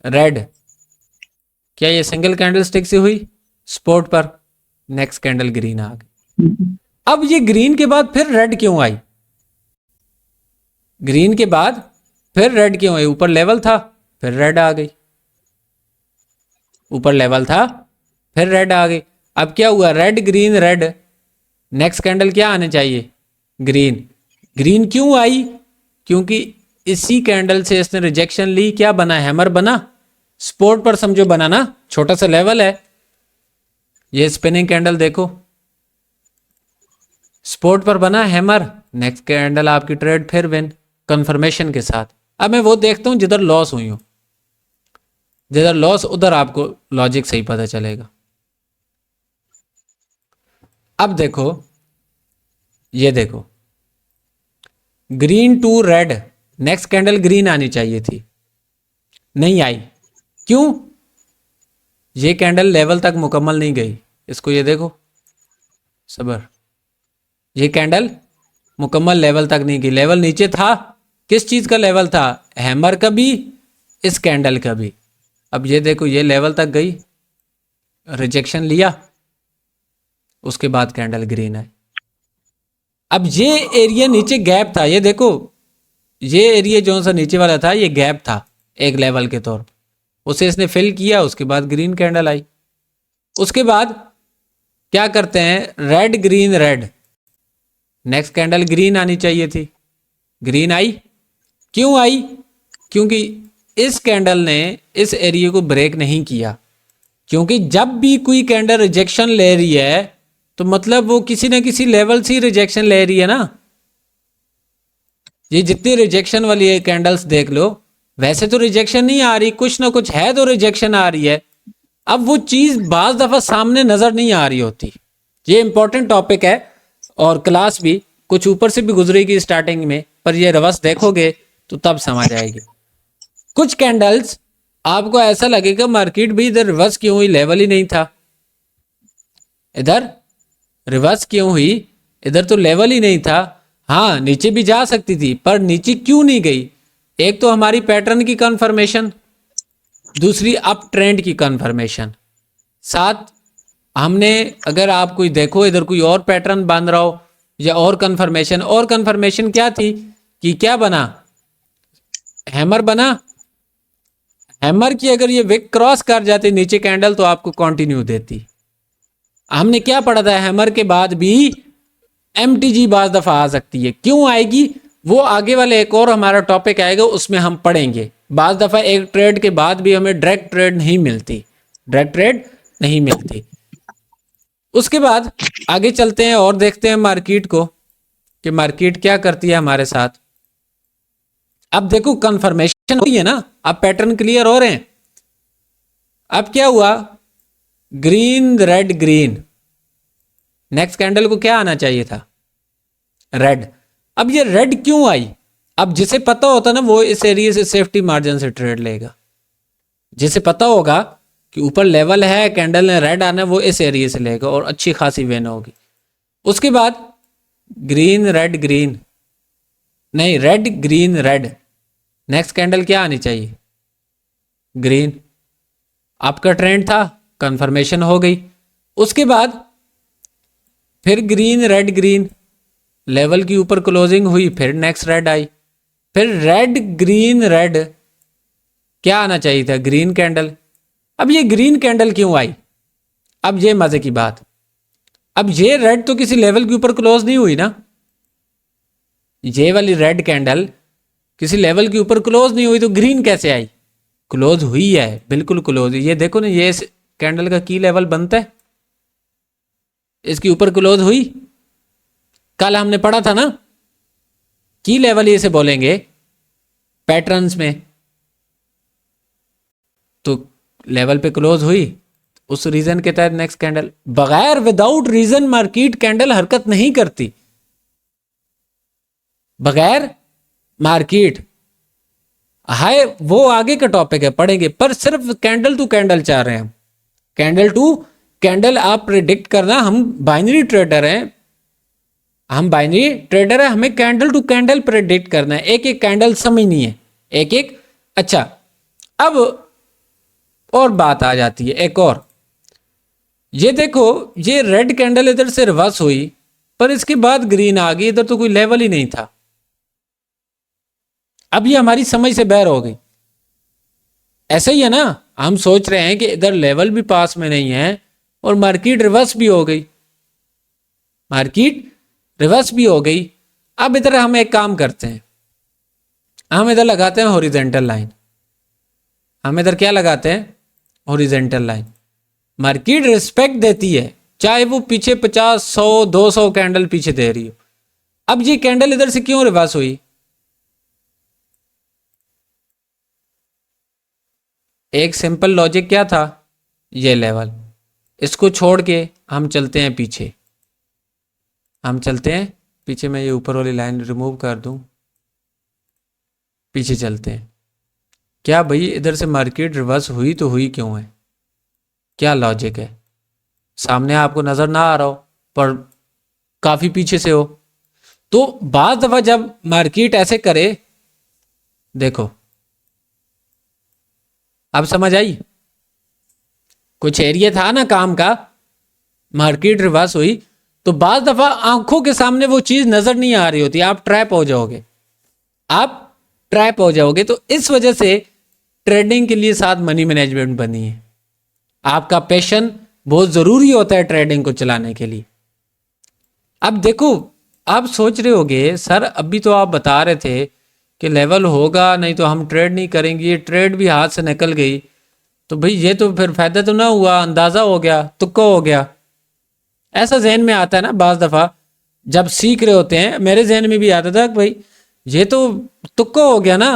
[SPEAKER 1] red, क्या ये सिंगल कैंडल स्टिक से हुई स्पॉट पर, नेक्स्ट कैंडल ग्रीन आ गई। अब ये ग्रीन के बाद फिर रेड क्यों आई, ग्रीन के बाद फिर रेड क्यों आई, ऊपर लेवल था फिर रेड आ गई, ऊपर लेवल था फिर रेड आ गई। अब क्या हुआ, red green red, next candle क्या आने चाहिए, ग्रीन। ग्रीन क्यों आई, क्योंकि इसी कैंडल से इसने रिजेक्शन ली, क्या बना, हैमर बना, स्पॉट पर समझो बना ना, छोटा सा लेवल है, ये स्पिनिंग कैंडल देखो स्पॉट पर बना हैमर, नेक्स्ट कैंडल आपकी ट्रेड फिर विन कंफर्मेशन के साथ। अब मैं वो देखता हूं जिधर लॉस हुई हो, जिधर लॉस उधर आपको लॉजिक सही पता चलेगा। अब देखो ये देखो green to red, next candle green आनी चाहिए थी, नहीं आई, क्यों, ये कैंडल लेवल तक मुकम्मल नहीं गई, इसको ये देखो सबर, ये कैंडल मुकम्मल लेवल तक नहीं गई, लेवल नीचे था, किस चीज का लेवल था, हैमर का भी, इस कैंडल का भी। अब ये देखो ये लेवल तक गई, रिजेक्शन लिया, उसके बाद कैंडल ग्रीन आई। अब ये एरिया नीचे गैप था, ये देखो ये एरिया जो सा नीचे वाला था ये गैप था एक लेवल के तौर, उसे इसने फिल किया, उसके बाद ग्रीन कैंडल आई। उसके बाद क्या करते हैं, red green red, next candle green आनी चाहिए थी, ग्रीन आई, क्यों आई, क्योंकि इस कैंडल ने इस एरिया को ब्रेक नहीं किया, क्योंकि जब भी कोई कैंडल रिजेक्शन ले रही है तो मतलब वो किसी ना किसी लेवल से रिजेक्शन ले रही है ना। ये जितनी रिजेक्शन वाली कैंडल्स देख लो, वैसे तो रिजेक्शन नहीं आ रही, कुछ ना कुछ है तो रिजेक्शन आ रही है, अब वो चीज़ बाज दफ़ा सामने नज़र नहीं आ रही होती। ये इंपॉर्टेंट टॉपिक है और क्लास भी कुछ ऊपर से भी गुजरेगी स्टार्टिंग में, पर ये रिवर्स देखोगे तो तब समझ आएगी। कुछ कैंडल्स आपको ऐसा लगेगा मार्केट भी इधर रिवर्स क्यों हुई, लेवल ही नहीं था, इधर रिवर्स क्यों हुई, इधर तो लेवल ही नहीं था, हाँ नीचे भी जा सकती थी पर नीचे क्यों नहीं गई, एक तो हमारी पैटर्न की कंफर्मेशन, दूसरी अप ट्रेंड की कंफर्मेशन, साथ हमने अगर आप कोई देखो इधर कोई और पैटर्न बन रहा हो या और कंफर्मेशन क्या थी कि क्या बना, हैमर बना, हैमर की अगर ये विक क्रॉस कर जाती नीचे कैंडल तो आपको कंटिन्यू देती। हमने क्या पढ़ा था, हैमर के बाद भी एमटीजी बाज दफा आ सकती है, क्यों आएगी वो आगे वाले एक और हमारा टॉपिक आएगा उसमें हम पढ़ेंगे। बाज दफा एक ट्रेड के बाद भी हमें डायरेक्ट ट्रेड नहीं मिलती, डायरेक्ट ट्रेड नहीं मिलती। उसके बाद आगे चलते हैं और देखते हैं मार्केट को कि मार्केट क्या करती है हमारे साथ। अब देखो कंफर्मेशन हुई है ना, अब पैटर्न क्लियर हो रहे हैं। अब क्या हुआ, green red green, next candle को क्या आना चाहिए था, रेड। अब ये रेड क्यों आई, अब जिसे पता होता ना वो इस एरिया से सेफ्टी मार्जिन से ट्रेड लेगा, जिसे पता होगा कि ऊपर लेवल है कैंडल ने रेड आना है वो इस एरिया से लेगा और अच्छी खासी वेन होगी। उसके बाद ग्रीन रेड ग्रीन, नहीं red green red, next candle क्या आनी चाहिए, ग्रीन। आपका ट्रेंड था, कंफर्मेशन हो गई। उसके बाद फिर ग्रीन रेड ग्रीन, लेवल के ऊपर क्लोजिंग हुई, फिर नेक्स्ट रेड आई, फिर रेड ग्रीन रेड, क्या आना चाहिए था, ग्रीन कैंडल। अब ये ग्रीन कैंडल क्यों आई, अब ये मजे की बात, अब ये रेड तो किसी लेवल के ऊपर क्लोज नहीं हुई ना, ये वाली रेड कैंडल किसी लेवल के ऊपर क्लोज नहीं हुई तो ग्रीन कैसे आई, क्लोज हुई है, बिल्कुल क्लोज। ये देखो ना, ये कैंडल का की लेवल बनता है, इसके ऊपर क्लोज हुई, कल हमने पढ़ा था ना की लेवल इसे बोलेंगे पैटर्न्स में। तो लेवल पे क्लोज हुई, उस रीजन के तहत नेक्स्ट कैंडल। बगैर विदाउट रीजन मार्केट कैंडल हरकत नहीं करती, बगैर मार्केट हाय, वो आगे का टॉपिक है पढ़ेंगे, पर सिर्फ कैंडल टू कैंडल चाह रहे हैं हम। कैंडल टू कैंडल आप प्रिडिक्ट करना, हम बाइनरी ट्रेडर हैं, हम बाइनरी ट्रेडर है, हमें कैंडल टू कैंडल प्रेडिक्ट करना है, एक एक कैंडल समझनी है, एक एक। अच्छा, अब और बात आ जाती है एक और। ये देखो, ये रेड कैंडल इधर से रिवर्स हुई, पर इसके बाद ग्रीन आ गई, इधर तो कोई लेवल ही नहीं था। अब ये हमारी समझ से बाहर हो गई। ऐसा ही है ना, हम सोच रहे हैं कि इधर लेवल भी पास में नहीं है और मार्केट रिवर्स भी हो गई, मार्केट रिवर्स भी हो गई। अब इधर हम एक काम करते हैं, हम इधर लगाते हैं हॉरिजॉन्टल लाइन। हम इधर क्या लगाते हैं? Horizontal line. मार्केट रिस्पेक्ट देती है, चाहे वो पीछे 50, 100, 200 कैंडल पीछे दे रही हो। अब ये कैंडल इधर से क्यों रिवर्स हुई? एक सिंपल लॉजिक क्या था? ये लेवल, इसको छोड़ के हम चलते हैं पीछे, हम चलते हैं पीछे। मैं ये ऊपर वाली लाइन रिमूव कर दूं, पीछे चलते हैं। क्या भाई इधर से मार्केट रिवर्स हुई तो हुई क्यों है? क्या लॉजिक है? सामने आपको नजर ना आ रहा हो, पर काफी पीछे से हो। तो बात दफा जब मार्केट ऐसे करे, देखो अब समझ आई, कुछ एरिया था ना काम का, मार्केट रिवर्स हुई तो बात दफा आंखों के सामने वो चीज नजर नहीं आ रही होती, आप ट्रैप हो जाओगे, आप ट्रैप हो जाओगे। तो इस वजह से ट्रेडिंग के लिए साथ मनी मैनेजमेंट बनी है। आपका पैशन बहुत जरूरी होता है ट्रेडिंग को चलाने के लिए। अब देखो, आप सोच रहे होगे सर अभी तो आप बता रहे थे कि लेवल होगा नहीं तो हम ट्रेड नहीं करेंगे, ये ट्रेड भी हाथ से निकल गई, तो भाई ये तो फिर फायदा तो ना हुआ, अंदाजा हो गया, तुक्का हो गया। ऐसा जहन में आता है ना बाज दफा जब सीख रहे होते हैं, मेरे जहन में भी आता था कि भाई ये तो तुक्का हो गया ना।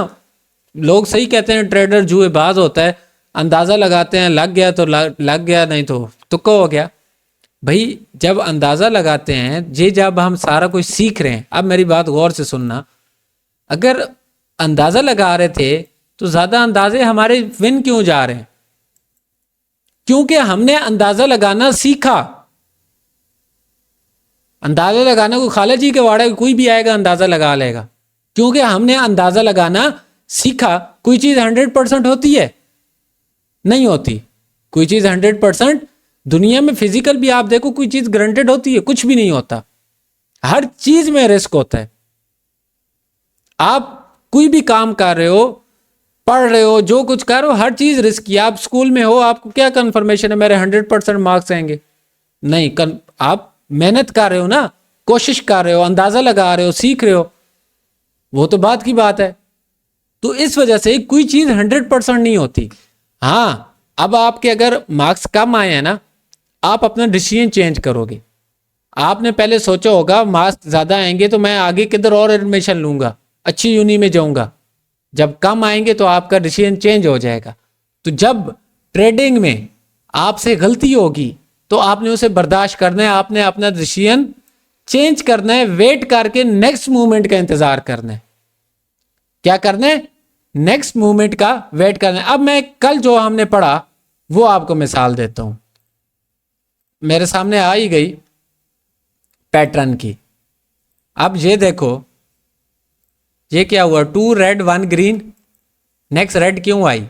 [SPEAKER 1] लोग सही कहते हैं ट्रेडर जुएबाज होता है, अंदाजा लगाते हैं, लग गया तो लग गया, नहीं तो तुक्का हो गया। भाई जब अंदाजा लगाते हैं, ये जब हम सारा कुछ सीख रहे हैं, अब मेरी बात गौर से सुनना, अगर अंदाजा लगा रहे थे तो ज्यादा अंदाजे हमारे विन क्यों जा रहे हैं? क्योंकि हमने अंदाजा लगाना सीखा। अंदाजा लगाना कोई खाला जी के वाड़ा कोई भी आएगा अंदाजा लगा लेगा, क्योंकि हमने अंदाजा लगाना सीखा। कोई चीज 100% होती है? नहीं होती। कोई चीज 100% दुनिया में फिजिकल भी आप देखो, कोई चीज गारंटेड होती है? कुछ भी नहीं होता। हर चीज में रिस्क होता है। आप कोई भी काम कर रहे हो, पढ़ रहे हो, जो कुछ कर रहे हो, हर चीज रिस्की। आप स्कूल में हो, आपको क्या कंफर्मेशन है मेरे 100% मार्क्स आएंगे? नहीं, आप मेहनत कर रहे हो ना, कोशिश कर रहे हो, अंदाजा लगा रहे हो, सीख रहे हो, वो तो बात की बात है। तो इस वजह से कोई चीज 100% नहीं होती। हाँ, अब आपके अगर मार्क्स कम आए हैं ना, आप अपना डिसीजन चेंज करोगे। आपने पहले सोचा होगा मार्क्स ज्यादा आएंगे तो मैं आगे किधर और एडमिशन लूंगा, अच्छी यूनी में जाऊंगा। जब कम आएंगे तो आपका डिसीजन चेंज हो जाएगा। तो जब ट्रेडिंग में आपसे गलती होगी तो आपने उसे बर्दाश्त करना है, आपने अपना डिसीजन चेंज करना है, वेट करके नेक्स्ट मूवमेंट का इंतजार करना है। क्या करना है? नेक्स्ट मूवमेंट का वेट करना है। अब मैं कल जो हमने पढ़ा वो आपको मिसाल देता हूं, मेरे सामने आ ही गई पैटर्न की। अब ये देखो, ये क्या हुआ? 2 रेड 1 ग्रीन, नेक्स्ट रेड क्यों आई?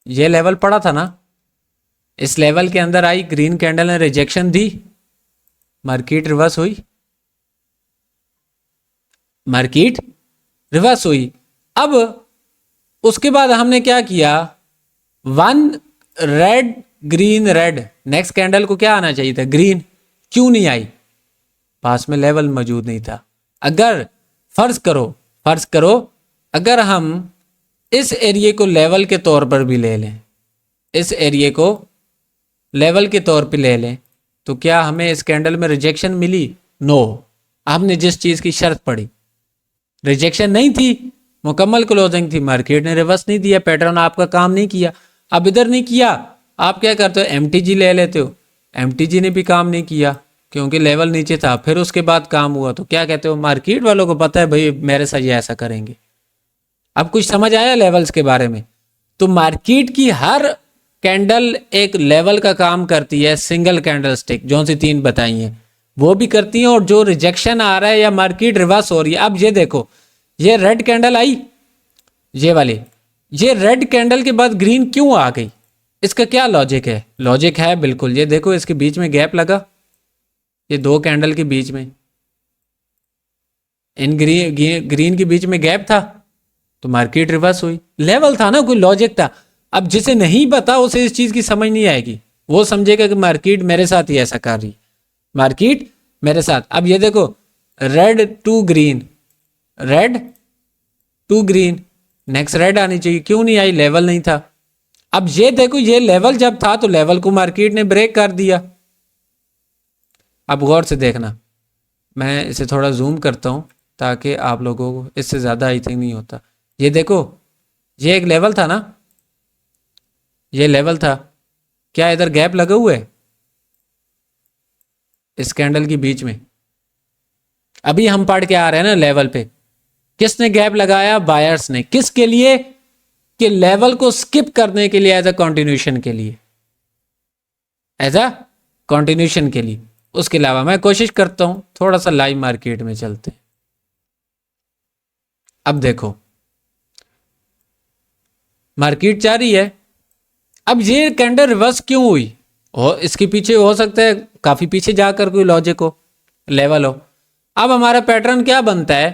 [SPEAKER 1] ये लेवल पड़ा था ना, इस लेवल के अंदर आई, ग्रीन कैंडल ने रिजेक्शन दी, मार्केट रिवर्स हुई, मार्केट रिवर्स हुई। अब उसके बाद हमने क्या किया? 1 red green red, next candle को क्या आना चाहिए था? ग्रीन। क्यों नहीं आई? पास में लेवल मौजूद नहीं था। अगर फर्ज करो अगर हम इस एरिया को लेवल के तौर पर भी ले लें, इस एरिया को लेवल के तौर पे ले लें, तो क्या हमें इस कैंडल में रिजेक्शन मिली? नो, आपने जिस चीज की शर्त पड़ी, रिजेक्शन नहीं थी, मुकम्मल क्लोजिंग थी, मार्केट ने रिवर्स नहीं दिया, पैटर्न आपका काम नहीं किया। अब इधर नहीं किया, आप क्या करते हो, एमटीजी ले लेते हो। एमटीजी ने भी काम नहीं किया क्योंकि लेवल नीचे था, फिर उसके बाद काम हुआ, तो क्या कहते हो, मार्केट वालों को पता है भाई मेरे साथ ये ऐसा करेंगे। अब कुछ समझ आया लेवल्स के बारे में? तो मार्केट की हर कैंडल एक लेवल का काम करती है, सिंगल कैंडल स्टिक जो सी 3 बताई हैं वो भी करती हैं, और जो रिजेक्शन आ रहा है या मार्केट रिवर्स हो रही है। अब ये देखो, ये रेड कैंडल आई, ये वाली, ये रेड कैंडल के बाद ग्रीन क्यों आ गई, इसका क्या लॉजिक है? लॉजिक है बिल्कुल, ये देखो इसके बीच में गैप लगा, ये 2 कैंडल के बीच में, इन ग्रीन के बीच में गैप था, तो मार्केट रिवर्स हुई। लेवल था ना, कोई लॉजिक था। अब जिसे नहीं पता उसे इस चीज की समझ नहीं आएगी, वो समझेगा कि मार्केट मेरे साथ ही ऐसा कर रही है, मार्केट मेरे साथ। अब ये देखो, red to green, red to green, next red आनी चाहिए, क्यों नहीं आई? लेवल नहीं था। अब ये देखो, ये लेवल जब था तो लेवल को मार्केट ने ब्रेक कर दिया। अब गौर से देखना, मैं इसे थोड़ा जूम करता हूं ताकि आप लोगों को इससे ज़्यादा आई थिंक नहीं होता। ये देखो, ये एक लेवल था ना, ये लेवल था, क्या इधर गैप लगा हुआ है इस कैंडल के बीच में? अभी हम पढ़ के आ रहे हैं ना लेवल पे, किसने गैप लगाया? बायर्स ने। किसके लिए? कि लेवल को स्किप करने के लिए, एज अ कंटिन्यूशन के लिए, एज अ कंटिन्यूशन के लिए। उसके अलावा मैं कोशिश करता हूं थोड़ा सा लाइव मार्केट में चलते हैं। अब देखो, मार्केट जा रही है। अब ये कैंडल रिवर्स क्यों हुई? और इसके पीछे हो सकता है काफी पीछे जाकर कोई लॉजिक हो, लेवल हो। अब हमारा पैटर्न क्या बनता है,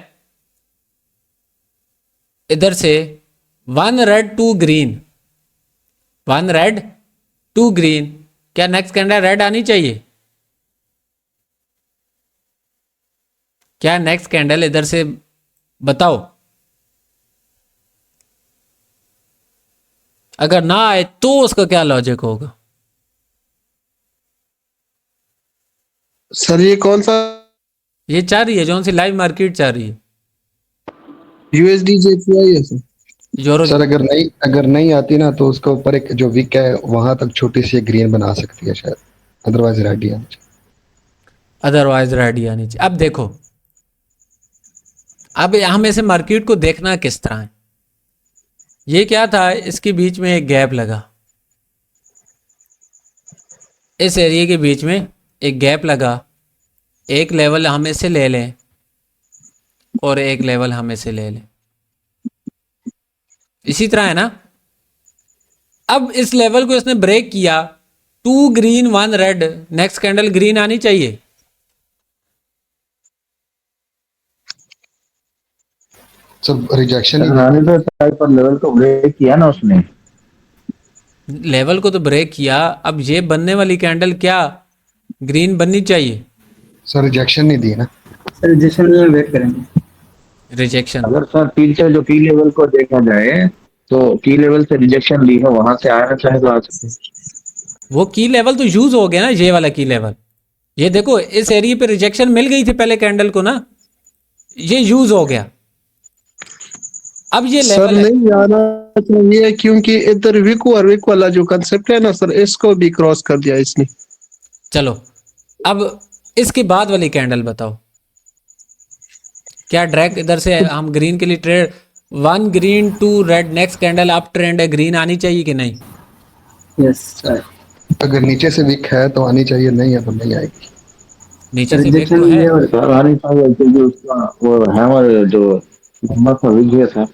[SPEAKER 1] इधर से 1 रेड 2 ग्रीन, 1 रेड 2 ग्रीन, क्या नेक्स्ट कैंडल रेड आनी चाहिए? क्या नेक्स्ट कैंडल इधर से बताओ, अगर ना आए तो उसका क्या लॉजिक होगा?
[SPEAKER 3] सर ये कौन सा?
[SPEAKER 1] ये चाह रही है, जो सी लाइव मार्केट चाह रही है,
[SPEAKER 3] यूएसडी जेपीआई है सर।
[SPEAKER 1] यूरो।
[SPEAKER 4] सर अगर नहीं आती ना तो उसके ऊपर एक जो विक है वहां तक छोटी सी ग्रीन बना सकती है शायद, अदरवाइज रेड ही आनी चाहिए।
[SPEAKER 1] अदरवाइज रेड ही आनी चाहिए। अब देखो, अब हम ऐसे मार्केट को देखना किस तरह है। ये क्या था, इसके बीच में एक गैप लगा, इस एरिया के बीच में एक गैप लगा, एक लेवल हम इसे ले लें और एक लेवल हम इसे ले लें, इसी तरह है ना। अब इस लेवल को इसने ब्रेक किया, 2 green 1 red, next candle green आनी चाहिए।
[SPEAKER 4] सर रिजेक्शन ही
[SPEAKER 2] रानी तो साइड पर लेवल को ब्रेक किया ना उसने,
[SPEAKER 1] लेवल को तो ब्रेक किया, अब ये बनने वाली कैंडल क्या ग्रीन बननी चाहिए?
[SPEAKER 4] सर रिजेक्शन नहीं दी ना।
[SPEAKER 3] सर रिजेक्शन में वेट करेंगे।
[SPEAKER 1] रिजेक्शन।
[SPEAKER 2] अगर सर पीछे जो की लेवल को देखा जाए तो की लेवल से रिजेक्शन ली है, वहां से आना चाहे तो आ सकते।
[SPEAKER 1] वो की लेवल तो यूज हो गया ना, ये वाला की लेवल। ये देखो, इस एरिया पे रिजेक्शन मिल गई थी पहले कैंडल को ना, ये यूज हो गया। अब ये
[SPEAKER 3] सर
[SPEAKER 1] लेवल है।
[SPEAKER 3] नहीं आना चाहिए क्योंकि इधर विक और विक वाला जो कंसेप्ट है ना सर, इसको भी क्रॉस कर दिया इसने।
[SPEAKER 1] चलो, अब इसके बाद वाली कैंडल बताओ, क्या डायरेक्ट इधर से हम ग्रीन के लिए trade, 1 green 2 red, next candle up trend है, ग्रीन आनी चाहिए कि नहीं?
[SPEAKER 3] Yes sir.
[SPEAKER 4] अगर नीचे से विक है तो आनी चाहिए, नहीं है तो नहीं आएगी।
[SPEAKER 1] नीचे से ब्रेक तो है।
[SPEAKER 2] सर आनी चाहिए क्योंकि उसका वो हैमर जो लंबा सा विजय था,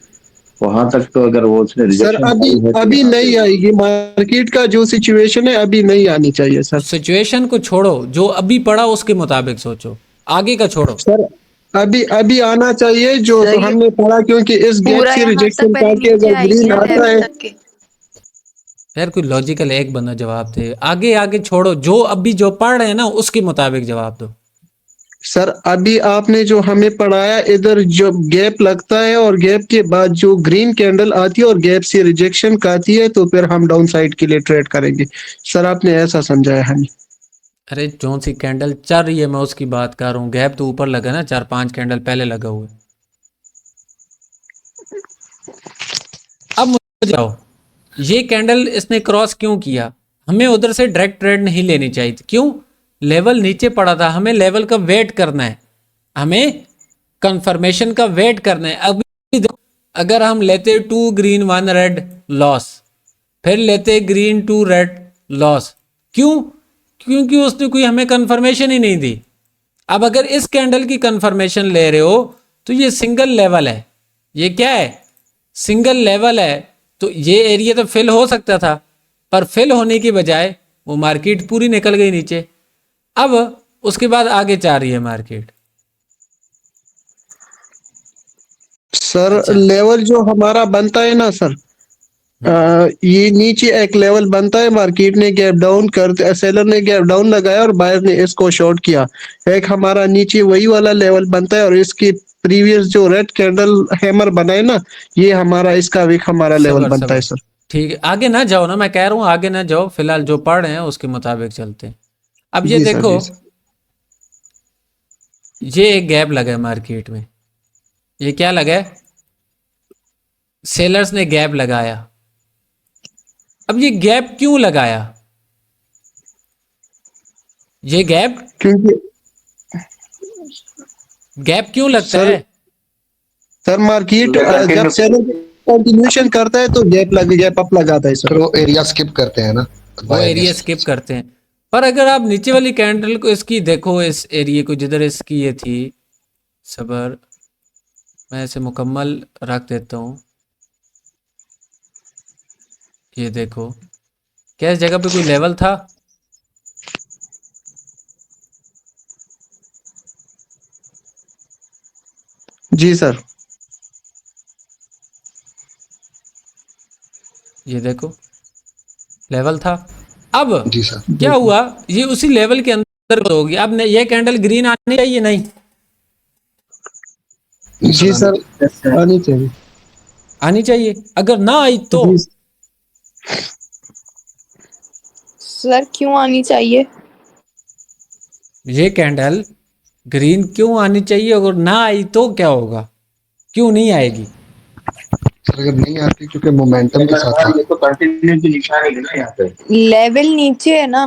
[SPEAKER 2] वहां तक तो अगर वो उसने
[SPEAKER 3] सर
[SPEAKER 2] रिजेक्शन
[SPEAKER 3] अभी नहीं आएगी, मार्केट का जो सिचुएशन है अभी नहीं आनी चाहिए सर।
[SPEAKER 1] सिचुएशन को छोड़ो, जो अभी पड़ा उसके मुताबिक सोचो, आगे का छोड़ो।
[SPEAKER 3] सर अभी आना चाहिए जो हमने पढ़ा, क्योंकि इस गैप से रिजेक्शन करके अगर ग्रीन आता है।
[SPEAKER 1] यार कोई लॉजिकल एक बंदा जवाब दे, आगे आगे छोड़ो, जो अभी जो पढ़ रहे हैं ना उसके मुताबिक जवाब दो।
[SPEAKER 3] सर अभी आपने जो हमें पढ़ाया, इधर जो गैप लगता है और गैप के बाद जो ग्रीन कैंडल आती है और गैप से रिजेक्शन आती है, तो फिर हम डाउन साइड के लिए ट्रेड करेंगे। सर आपने ऐसा समझाया हमें।
[SPEAKER 1] अरे जो सी कैंडल चल रही है मैं उसकी बात कर रहा हूँ, गैप तो ऊपर लगा ना, 4-5 कैंडल पहले लगा हुआ है। अब मुझे बताओ ये कैंडल इसने क्रॉस क्यों किया? हमें उधर से डायरेक्ट ट्रेड नहीं लेनी चाहिए थी। क्यों? लेवल नीचे पड़ा था, हमें लेवल का वेट करना है, हमें कंफर्मेशन का वेट करना है। अभी देखो, अगर हम लेते 2 ग्रीन 1 रेड लॉस, फिर लेते ग्रीन 2 रेड लॉस, क्यों? क्योंकि उसने कोई हमें कंफर्मेशन ही नहीं दी। अब अगर इस कैंडल की कंफर्मेशन ले रहे हो तो ये सिंगल लेवल है, ये क्या है? सिंगल लेवल है। तो ये एरिया तो फिल हो सकता था, पर फिल होने की बजाय वो मार्केट पूरी निकल गई नीचे। अब उसके बाद आगे जा रही है मार्केट।
[SPEAKER 3] सर
[SPEAKER 1] अच्छा,
[SPEAKER 3] लेवल जो हमारा बनता है ना सर, ये नीचे एक लेवल बनता है, मार्केट ने गैप डाउन कर, सेलर ने गैप डाउन लगाया और बायर ने इसको शॉर्ट किया। एक हमारा नीचे वही वाला लेवल बनता है और इसकी प्रीवियस जो रेड कैंडल हैमर बना है ना, ये हमारा इसका वीक हमारा लेवल
[SPEAKER 1] सबर
[SPEAKER 3] बनता है
[SPEAKER 1] सबर,
[SPEAKER 3] सर।
[SPEAKER 1] ठीक है, आगे ना जाओ ना, मैं कह रहा हूँ आगे ना जाओ, फिलहाल जो पढ़ रहे हैं उसके मुताबिक चलते हैं। अब ये
[SPEAKER 3] जी सर,
[SPEAKER 1] देखो,
[SPEAKER 3] जी सर।
[SPEAKER 1] ये एक गैप लगा है मार्केट में, ये क्या लगा है? सेलर्स ने गैप लगाया। अब ये गैप क्यों लगाया? ये गैप
[SPEAKER 3] क्योंकि
[SPEAKER 1] गैप क्यों लगता
[SPEAKER 3] सर
[SPEAKER 1] है?
[SPEAKER 3] सर मार्केट जब
[SPEAKER 2] कंटिन्यू
[SPEAKER 3] सेलर कंटिन्यूशन करता है तो गैप अप लगाता है सर।
[SPEAKER 4] फिर वो एरिया स्किप करते हैं ना
[SPEAKER 1] वो
[SPEAKER 4] बायर या
[SPEAKER 1] एरिया स्किप करते हैं। पर अगर आप नीचे वाली कैंडल को इसकी देखो, इस एरिया को जिधर इसकी ये थी, सबर, मैं इसे मुकम्मल रख देता हूँ। ये देखो, क्या इस जगह पे कोई लेवल था?
[SPEAKER 3] जी सर।
[SPEAKER 1] ये देखो, लेवल था। अब
[SPEAKER 4] जी सर।
[SPEAKER 1] क्या
[SPEAKER 3] जी
[SPEAKER 1] हुआ? ये उसी लेवल के अंदर होगी। अब ये कैंडल ग्रीन आनी चाहिए नहीं?
[SPEAKER 4] नहीं सर
[SPEAKER 3] जी
[SPEAKER 4] आनी चाहिए।
[SPEAKER 3] सर, आनी चाहिए।
[SPEAKER 1] आनी चाहिए। अगर ना आई तो?
[SPEAKER 3] जी
[SPEAKER 5] सर क्यों आनी चाहिए?
[SPEAKER 1] ये कैंडल ग्रीन क्यों आनी चाहिए? अगर ना आई तो क्या होगा? क्यों नहीं आएगी?
[SPEAKER 4] सर अगर नहीं आती क्योंकि मोमेंटम के साथ
[SPEAKER 2] ये तो कंटिन्यू की निशानी है ना यहाँ पे।
[SPEAKER 5] लेवल नीचे है ना।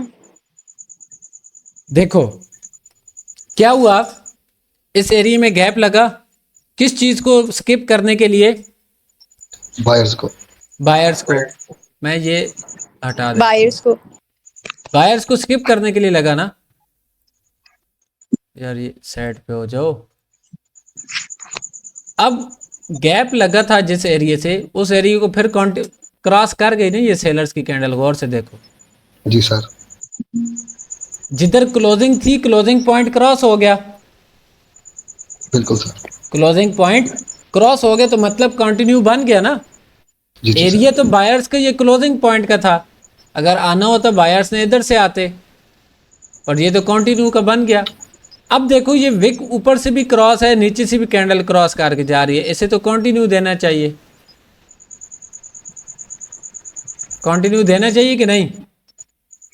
[SPEAKER 1] देखो क्या हुआ, इस एरिया में गैप लगा, किस चीज को स्किप करने के लिए?
[SPEAKER 4] बायर्स को।
[SPEAKER 1] बायर्स को। मैं ये हटा देता हूँ,
[SPEAKER 5] बायर्स को।
[SPEAKER 1] बायर्स को स्किप करने के लिए लगा ना। यार ये साइड पे हो जाओ। अब गैप लगा था जिस एरिया से, उस एरिया को फिर क्रॉस कर गई ना ये सेलर्स की कैंडल। गौर से देखो,
[SPEAKER 4] जी सर।
[SPEAKER 1] जिधर क्लोजिंग थी, क्लोजिंग पॉइंट क्रॉस हो गया।
[SPEAKER 4] बिल्कुल सर।
[SPEAKER 1] क्लोजिंग पॉइंट क्रॉस हो गया तो मतलब कंटिन्यू बन गया ना।
[SPEAKER 4] जी जी
[SPEAKER 1] एरिया
[SPEAKER 4] सर।
[SPEAKER 1] तो बायर्स का ये क्लोजिंग पॉइंट का था, अगर आना होता बायर्स ने इधर से आते, और ये तो कंटिन्यू का बन गया। अब देखो ये विक ऊपर से भी क्रॉस है, नीचे से भी कैंडल क्रॉस करके जा रही है, इसे तो कंटिन्यू देना चाहिए। कंटिन्यू देना चाहिए कि नहीं?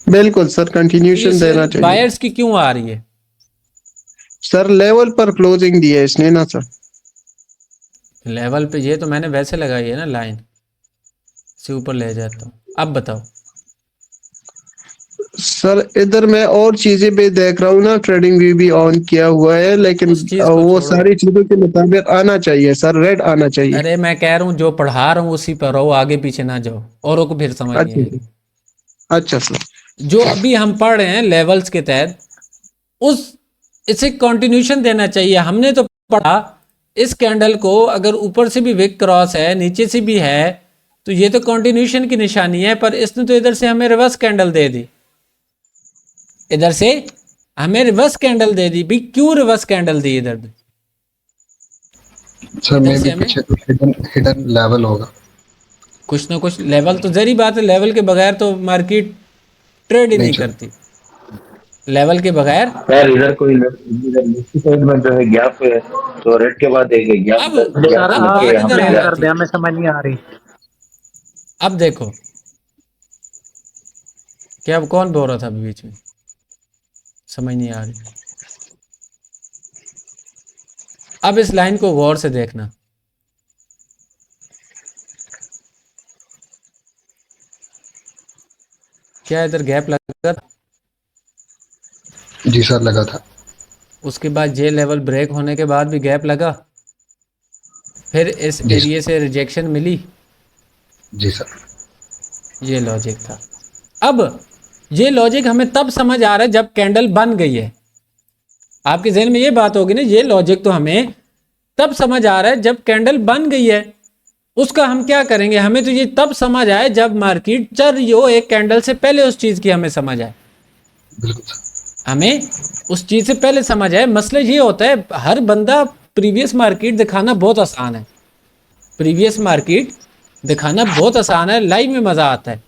[SPEAKER 3] बिल्कुल सर,
[SPEAKER 1] तो ये
[SPEAKER 3] कंटिन्यूशन देना
[SPEAKER 1] सेल
[SPEAKER 3] चाहिए।
[SPEAKER 1] बायर्स की क्यों आ रही है?
[SPEAKER 3] सर लेवल पर क्लोजिंग दी है इसने ना सर।
[SPEAKER 1] लेवल पे ये तो मैंने वैसे लगाई है ना लाइन, से ऊपर ले जाता हूँ। अब बताओ।
[SPEAKER 3] सर इधर मैं और चीजें भी देख रहा हूँ ना, ट्रेडिंग व्यू भी ऑन किया हुआ है, लेकिन
[SPEAKER 1] उस चीज को
[SPEAKER 3] वो
[SPEAKER 1] छोड़ो।
[SPEAKER 3] सारी चीजों के मुताबिक आना चाहिए सर, रेड आना चाहिए।
[SPEAKER 1] अरे मैं कह रहा हूँ जो पढ़ा रहा हूँ उसी पर रहो, आगे पीछे ना जाओ, औरों को फिर समझ नहीं
[SPEAKER 3] अच्छा
[SPEAKER 1] आएगी।
[SPEAKER 3] सर। अच्छा सर।
[SPEAKER 1] जो अभी हम पढ़ रहे हैं लेवल्स के तहत, उस इसे कंटिन्यूशन देना चाहिए। हमने तो पढ़ा इस कैंडल को अगर ऊपर से भी विक क्रॉस है, नीचे से भी है, तो ये तो कंटिन्यूशन की निशानी है। पर इसने तो इधर से हमें रिवर्स कैंडल दे दी, इधर से हमें रिवर्स कैंडल दे दी भी। क्यों रिवर्स कैंडल दी इधर?
[SPEAKER 4] सर
[SPEAKER 1] इधर
[SPEAKER 4] मे
[SPEAKER 1] से
[SPEAKER 4] भी
[SPEAKER 1] हमें
[SPEAKER 4] पीछे कुछ हिडन हिडन लेवल होगा।
[SPEAKER 1] कुछ ना कुछ लेवल तो जरी बात है, लेवल के बगैर तो मार्केट ट्रेड ही
[SPEAKER 4] नहीं
[SPEAKER 1] नहीं
[SPEAKER 4] चल।
[SPEAKER 1] करती। लेवल के बगैर।
[SPEAKER 2] यार इधर कोई इधर लेफ्ट साइड में जो है गैप है, तो रेड के बाद एक
[SPEAKER 1] अब
[SPEAKER 2] गैप
[SPEAKER 6] सर
[SPEAKER 2] गैप
[SPEAKER 1] अब
[SPEAKER 2] लग के
[SPEAKER 6] आप
[SPEAKER 1] बात
[SPEAKER 2] यहाँ
[SPEAKER 1] इधर
[SPEAKER 2] पे
[SPEAKER 1] आ
[SPEAKER 6] एक्सप्लेन
[SPEAKER 2] गया।
[SPEAKER 6] कर
[SPEAKER 1] जाती
[SPEAKER 6] दे,
[SPEAKER 1] है।
[SPEAKER 6] हमें समझ नहीं आ रही।
[SPEAKER 1] अब देखो, क्या अब कौन बोल रहा था अभी बीच में? समझ नहीं आ रही। अब इस लाइन को गौर से देखना। क्या इधर गैप लगा था?
[SPEAKER 4] जी सर लगा था।
[SPEAKER 1] उसके बाद जे लेवल ब्रेक होने के बाद भी गैप लगा, फिर इस
[SPEAKER 4] जी
[SPEAKER 1] एरिया से रिजेक्शन मिली।
[SPEAKER 4] जी सर।
[SPEAKER 1] ये लॉजिक था। अब ये लॉजिक हमें तब समझ आ रहा है जब कैंडल बन गई है। आपके जहन में ये बात होगी ना, ये लॉजिक तो हमें तब समझ आ रहा है जब कैंडल बन गई है। उसका हम क्या करेंगे, हमें तो ये तब समझ आए जब मार्केट चल रही हो, एक कैंडल से पहले उस चीज की हमें समझ आए।
[SPEAKER 4] बिल्कुल सर।
[SPEAKER 1] हमें उस चीज से पहले समझ आए। मसला ये होता है, हर बंदा प्रीवियस मार्केट दिखाना बहुत आसान है, प्रीवियस मार्केट दिखाना बहुत आसान है, लाइव में मजा आता है।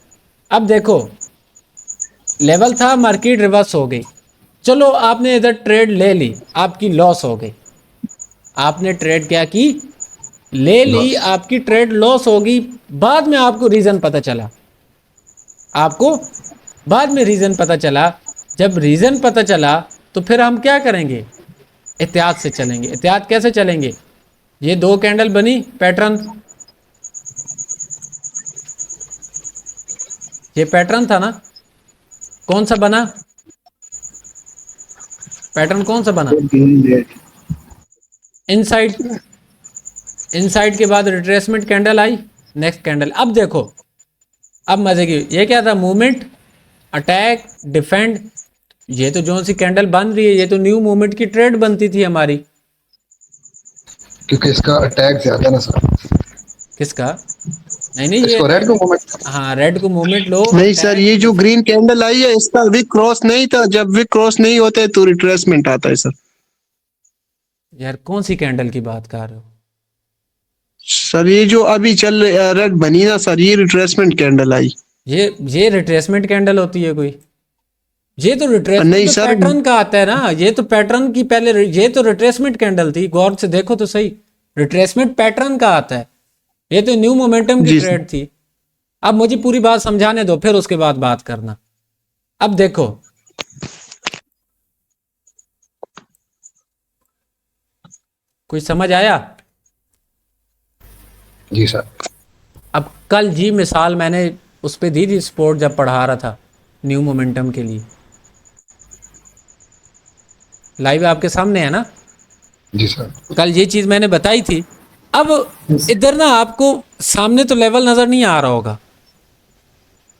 [SPEAKER 1] अब देखो लेवल था, मार्केट रिवर्स हो गई, चलो आपने इधर ट्रेड ले ली, आपकी लॉस हो गई। आपने ट्रेड क्या की, ले ली,
[SPEAKER 4] लॉस।
[SPEAKER 1] आपकी ट्रेड लॉस होगी। बाद में आपको रीजन पता चला, आपको बाद में रीजन पता चला। जब रीजन पता चला तो फिर हम क्या करेंगे, एहतियात से चलेंगे। एहतियात कैसे चलेंगे, ये दो कैंडल बनी पैटर्न, ये पैटर्न था ना, कौन सा बना पैटर्न, कौन सा बना, इनसाइड। इनसाइड के बाद रिट्रेसमेंट कैंडल आई, नेक्स्ट कैंडल। अब देखो, अब मजे की, ये क्या था, मूवमेंट, अटैक, डिफेंड। ये तो जो सी कैंडल बन रही है, ये तो न्यू मूवमेंट की ट्रेड बनती थी हमारी।
[SPEAKER 4] क्योंकि इसका अटैक ज्यादा ना सर।
[SPEAKER 1] किसका, नहीं नहीं, ये
[SPEAKER 4] इसको रेड को मोमेंट।
[SPEAKER 1] हाँ, रेड को मूवमेंट लो।
[SPEAKER 3] नहीं सर,
[SPEAKER 1] attack,
[SPEAKER 3] ये जो
[SPEAKER 1] defend।
[SPEAKER 3] ग्रीन कैंडल आई है इसका विक क्रॉस नहीं था। जब विक क्रॉस नहीं होता है तो रिट्रेसमेंट आता है सर।
[SPEAKER 1] यार कौन सी कैंडल की बात कर रहे हो?
[SPEAKER 3] सर ये जो अभी चल रेड बनी ना सर, ये रिट्रेसमेंट कैंडल आई।
[SPEAKER 1] ये रिट्रेसमेंट कैंडल होती है कोई? ये तो रिट्रेसमेंट
[SPEAKER 3] नहीं
[SPEAKER 1] तो
[SPEAKER 3] सर,
[SPEAKER 1] पैटर्न का आता है ना, ये तो पैटर्न की पहले, ये तो रिट्रेसमेंट कैंडल थी, गौर से देखो तो सही। रिट्रेसमेंट पैटर्न का आता है, ये तो न्यू मोमेंटम की
[SPEAKER 3] जी
[SPEAKER 1] ट्रेड थी। अब मुझे पूरी बात समझाने दो, फिर उसके बाद बात करना। अब देखो, कुछ समझ आया?
[SPEAKER 4] जी सर।
[SPEAKER 1] अब कल जी मिसाल मैंने उस पर दी थी, स्पोर्ट जब पढ़ा रहा था न्यू मोमेंटम के लिए, लाइव आपके सामने है ना।
[SPEAKER 4] जी सर।
[SPEAKER 1] कल ये चीज मैंने बताई थी। अब इधर ना आपको सामने तो लेवल नजर नहीं आ रहा होगा,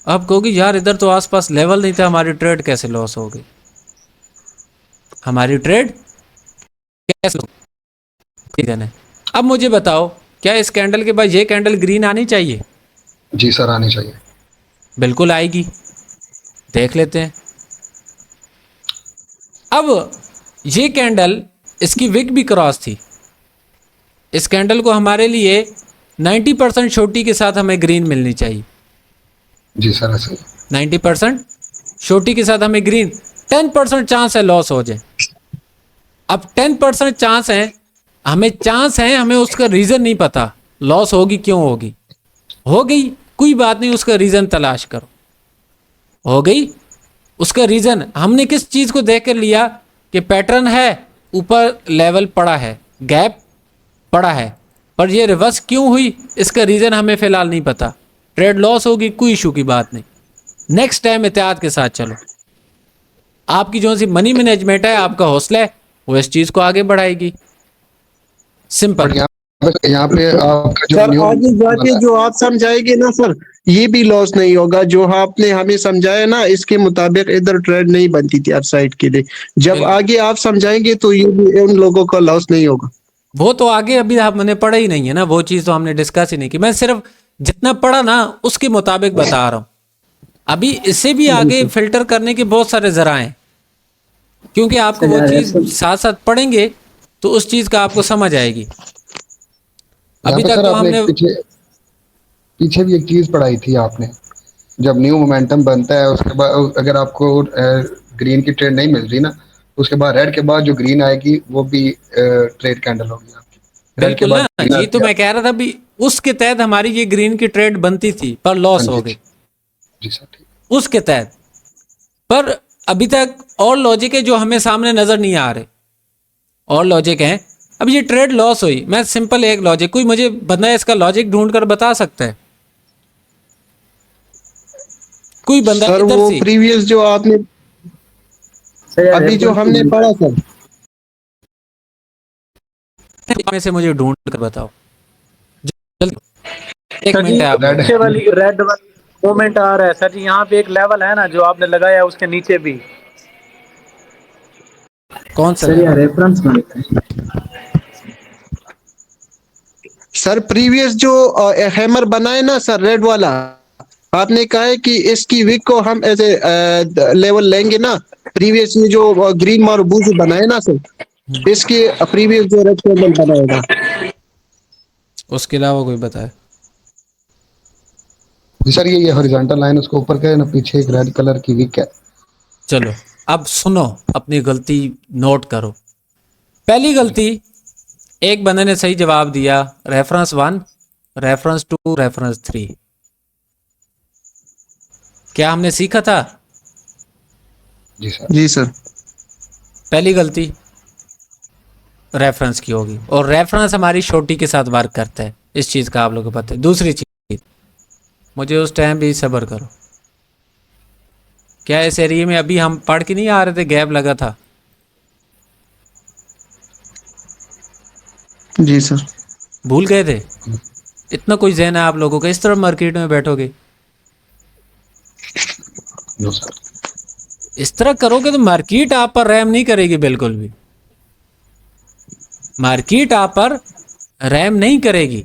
[SPEAKER 1] आप कहोगे यार इधर तो आसपास लेवल नहीं था, हमारी ट्रेड कैसे लॉस हो गई, हमारी ट्रेड कैसे रीजन है। अब मुझे बताओ, क्या इस कैंडल के बाद ये कैंडल ग्रीन आनी चाहिए?
[SPEAKER 4] जी सर आनी चाहिए।
[SPEAKER 1] बिल्कुल आएगी, देख लेते हैं। अब ये कैंडल, इसकी विक भी क्रॉस थी। इस कैंडल को हमारे लिए 90% छोटी के साथ हमें ग्रीन मिलनी चाहिए।
[SPEAKER 4] जी सर ऐसे।
[SPEAKER 1] 90% छोटी के साथ हमें ग्रीन, 10% चांस है लॉस हो जाए। अब 10% चांस है, हमें उसका रीजन नहीं पता, लॉस होगी क्यों होगी, हो गई कोई बात नहीं, उसका रीजन तलाश करो। हो गई, उसका रीजन हमने किस चीज को देख कर लिया कि पैटर्न है, ऊपर लेवल पड़ा है, गैप पड़ा है, पर ये रिवर्स क्यों हुई, इसका रीजन हमें फिलहाल नहीं पता। ट्रेड लॉस होगी, कोई इशू की बात नहीं, नेक्स्ट टाइम एहतियात के साथ चलो। आपकी जो सी मनी मैनेजमेंट है, आपका हौसला है, वो इस चीज को आगे बढ़ाएगी। सिंपल।
[SPEAKER 4] यहाँ पे आपका जो
[SPEAKER 3] सर
[SPEAKER 4] न्यू
[SPEAKER 3] आगे जाके जो आप समझाएंगे ना सर, ये भी लॉस नहीं होगा। जो आपने हमें समझाया ना, इसके मुताबिक इधर ट्रेड नहीं बनती थी अपसाइड के लिए। जब
[SPEAKER 1] बिल्कुल।
[SPEAKER 3] आगे आप समझाएंगे तो ये भी उन लोगों का लॉस नहीं होगा।
[SPEAKER 1] वो तो आगे अभी हमने पढ़ा ही नहीं है ना, वो चीज़ तो हमने डिस्कस ही नहीं की। मैं सिर्फ जितना पढ़ा ना उसके मुताबिक बता रहा हूँ। अभी इससे भी आगे फिल्टर करने के बहुत सारे जराए हैं, क्योंकि आपको वो चीज़ साथ साथ पढ़ेंगे तो उस चीज़ का आपको समझ आएगी। अभी तक तो हमने
[SPEAKER 4] पीछे भी एक चीज पढ़ाई थी आपने, जब न्यू मोमेंटम बनता है उसके बाद अगर आपको ग्रीन की ट्रेड नहीं मिल रही ना, उसके बाद रेड के बाद जो ग्रीन आएगी वो भी ट्रेड कैंडल होगी आपकी। रेड के
[SPEAKER 1] बिल्कुल
[SPEAKER 4] बाद
[SPEAKER 1] ना, ये तो मैं कह रहा था भी उसके तहत हमारी ये ग्रीन की ट्रेड बनती थी, पर लॉस हो गई
[SPEAKER 4] जी सर ठीक।
[SPEAKER 1] उसके तहत। पर अभी तक और लॉजिक है जो हमें सामने नजर नहीं आ रहे, और लॉजिक हैं। अब ये ट्रेड लॉस हुई, मैं सिंपल एक लॉजिक, कोई मुझे बंदा इसका लॉजिक ढूंढ कर बता सकता है? कोई बंदा
[SPEAKER 3] सर
[SPEAKER 1] इधर
[SPEAKER 3] वो
[SPEAKER 1] से
[SPEAKER 3] प्रीवियस जो आपने अभी जो हमने पढ़ा सर,
[SPEAKER 1] में से मुझे ढूंढ कर बताओ जल्दी। एक
[SPEAKER 6] सर
[SPEAKER 1] मिनट
[SPEAKER 6] जी
[SPEAKER 1] है आप
[SPEAKER 4] रेड
[SPEAKER 6] नीचे वाली रेड वाली मोमेंट आ रहा है सर जी, यहाँ पे एक लेवल है ना जो आपने लगाया है उसके नीचे भी।
[SPEAKER 1] कौन सा
[SPEAKER 2] सर
[SPEAKER 1] लेवल?
[SPEAKER 2] ये रेफरेंस में लिखा है।
[SPEAKER 3] सर प्रीवियस जो हैमर बनाए ना सर रेड वाला, आपने कहा है कि इसकी विक को हम ऐसे लेवल लेंगे ना, प्रीवियस ये जो ग्रीन मार्बूज बनाए ना सर, इसके प्रीवियस जो रेड टेबल बनाएगा।
[SPEAKER 1] उसके अलावा कोई बताए?
[SPEAKER 4] जी सर, ये हॉरिजॉन्टल लाइन उसके ऊपर का है ना, पीछे एक रेड कलर की विक है।
[SPEAKER 1] चलो अब सुनो, अपनी गलती नोट करो। पहली गलती, एक बंदे ने सही जवाब दिया रेफरेंस 1, रेफरेंस 2, रेफरेंस 3। क्या हमने सीखा था?
[SPEAKER 4] जी सर।
[SPEAKER 3] जी सर।
[SPEAKER 1] पहली गलती रेफरेंस की होगी, और रेफरेंस हमारी छोटी के साथ वर्क करता है, इस चीज का आप लोगों को पता है। दूसरी चीज, मुझे उस टाइम भी सब्र करो। क्या इस एरिया में अभी हम पढ़ के नहीं आ रहे थे, गैप लगा था?
[SPEAKER 3] जी सर।
[SPEAKER 1] भूल गए थे? इतना कोई जहन है आप लोगों का? इस तरह मार्केट में बैठोगे,
[SPEAKER 4] नो सर।
[SPEAKER 1] इस तरह करोगे तो मार्केट आप पर रैम नहीं करेगी, बिल्कुल भी मार्केट आप पर रैम नहीं करेगी।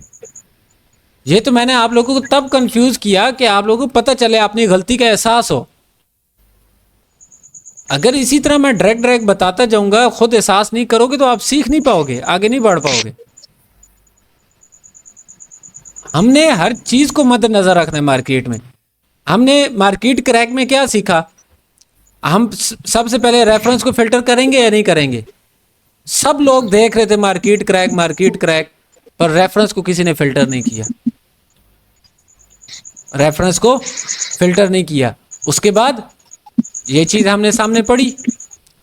[SPEAKER 1] ये तो मैंने आप लोगों को तब कंफ्यूज किया कि आप लोगों को पता चले, अपनी गलती का एहसास हो। अगर इसी तरह मैं डायरेक्ट बताता जाऊंगा, खुद एहसास नहीं करोगे तो आप सीख नहीं पाओगे, आगे नहीं बढ़ पाओगे। हमने हर चीज को मद्देनजर रखना है मार्केट में। हमने मार्केट क्रैक में क्या सीखा? हम सबसे पहले रेफरेंस को फिल्टर करेंगे या नहीं करेंगे? सब लोग देख रहे थे मार्केट क्रैक, पर रेफरेंस को किसी ने फिल्टर नहीं किया, रेफरेंस को फिल्टर नहीं किया। उसके बाद ये चीज हमने सामने पढ़ी,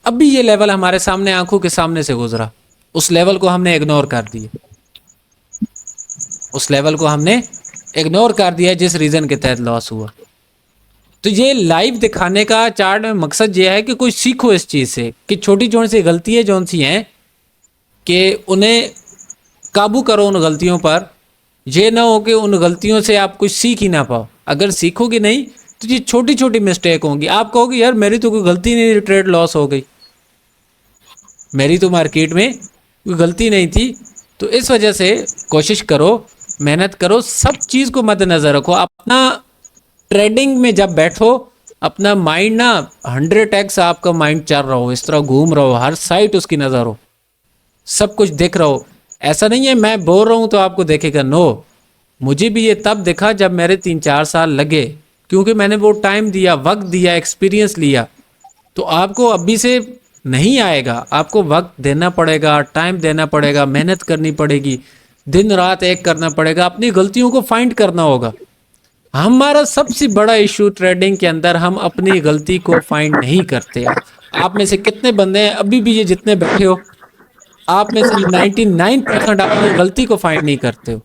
[SPEAKER 1] अब भी ये लेवल हमारे सामने, आंखों के सामने से गुजरा, उस लेवल को हमने इग्नोर कर दिया, उस लेवल को हमने इग्नोर कर दिया जिस रीजन के तहत लॉस हुआ। तो ये लाइव दिखाने का चार्ट में मकसद ये है कि कुछ सीखो इस चीज से, कि छोटी छोटी सी गलतियां जौन सी हैं कि उन्हें काबू करो उन गलतियों पर। ये ना हो कि उन गलतियों से आप कुछ सीख ही ना पाओ। अगर सीखोगे नहीं तो ये छोटी छोटी मिस्टेक होंगी। आप कहोगे यार मेरी तो कोई गलती नहीं, ट्रेड लॉस हो गई, मेरी तो मार्केट में कोई गलती नहीं थी। तो इस वजह से कोशिश करो, मेहनत करो, सब चीज़ को मद्देनजर रखो। अपना ट्रेडिंग में जब बैठो, अपना माइंड ना 100x आपका माइंड चल रहा हो, इस तरह घूम रहा हो, हर साइड उसकी नज़र हो, सब कुछ दिख रहा हो। ऐसा नहीं है मैं बोल रहा हूँ तो आपको देखेगा, नो। मुझे भी ये तब दिखा जब मेरे 3-4 साल लगे, क्योंकि मैंने वो टाइम दिया, वक्त दिया, एक्सपीरियंस लिया। तो आपको अभी से नहीं आएगा, आपको वक्त देना पड़ेगा, टाइम देना पड़ेगा, मेहनत करनी पड़ेगी, दिन रात एक करना पड़ेगा, अपनी गलतियों को फाइंड करना होगा। हमारा सबसे बड़ा इशू ट्रेडिंग के अंदर, हम अपनी गलती को फाइंड नहीं करते। आप में से कितने बंदे हैं अभी भी, ये जितने बैठे हो, आप में से 99% अपनी गलती को फाइंड नहीं करते हो।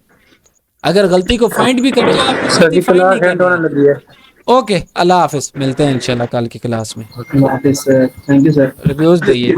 [SPEAKER 1] अगर गलती को फाइंड भी करते हो, आपको
[SPEAKER 6] सर
[SPEAKER 1] गलती
[SPEAKER 6] जी
[SPEAKER 1] फाइंड
[SPEAKER 6] क्लास
[SPEAKER 1] नहीं
[SPEAKER 6] एंड होने
[SPEAKER 1] करनी
[SPEAKER 6] लगी है।
[SPEAKER 1] है। ओके, अल्लाह हाफिज, मिलते हैं इंशाल्लाह कल की क्लास में।
[SPEAKER 2] Thank you sir.
[SPEAKER 1] रिव्यूज दिए।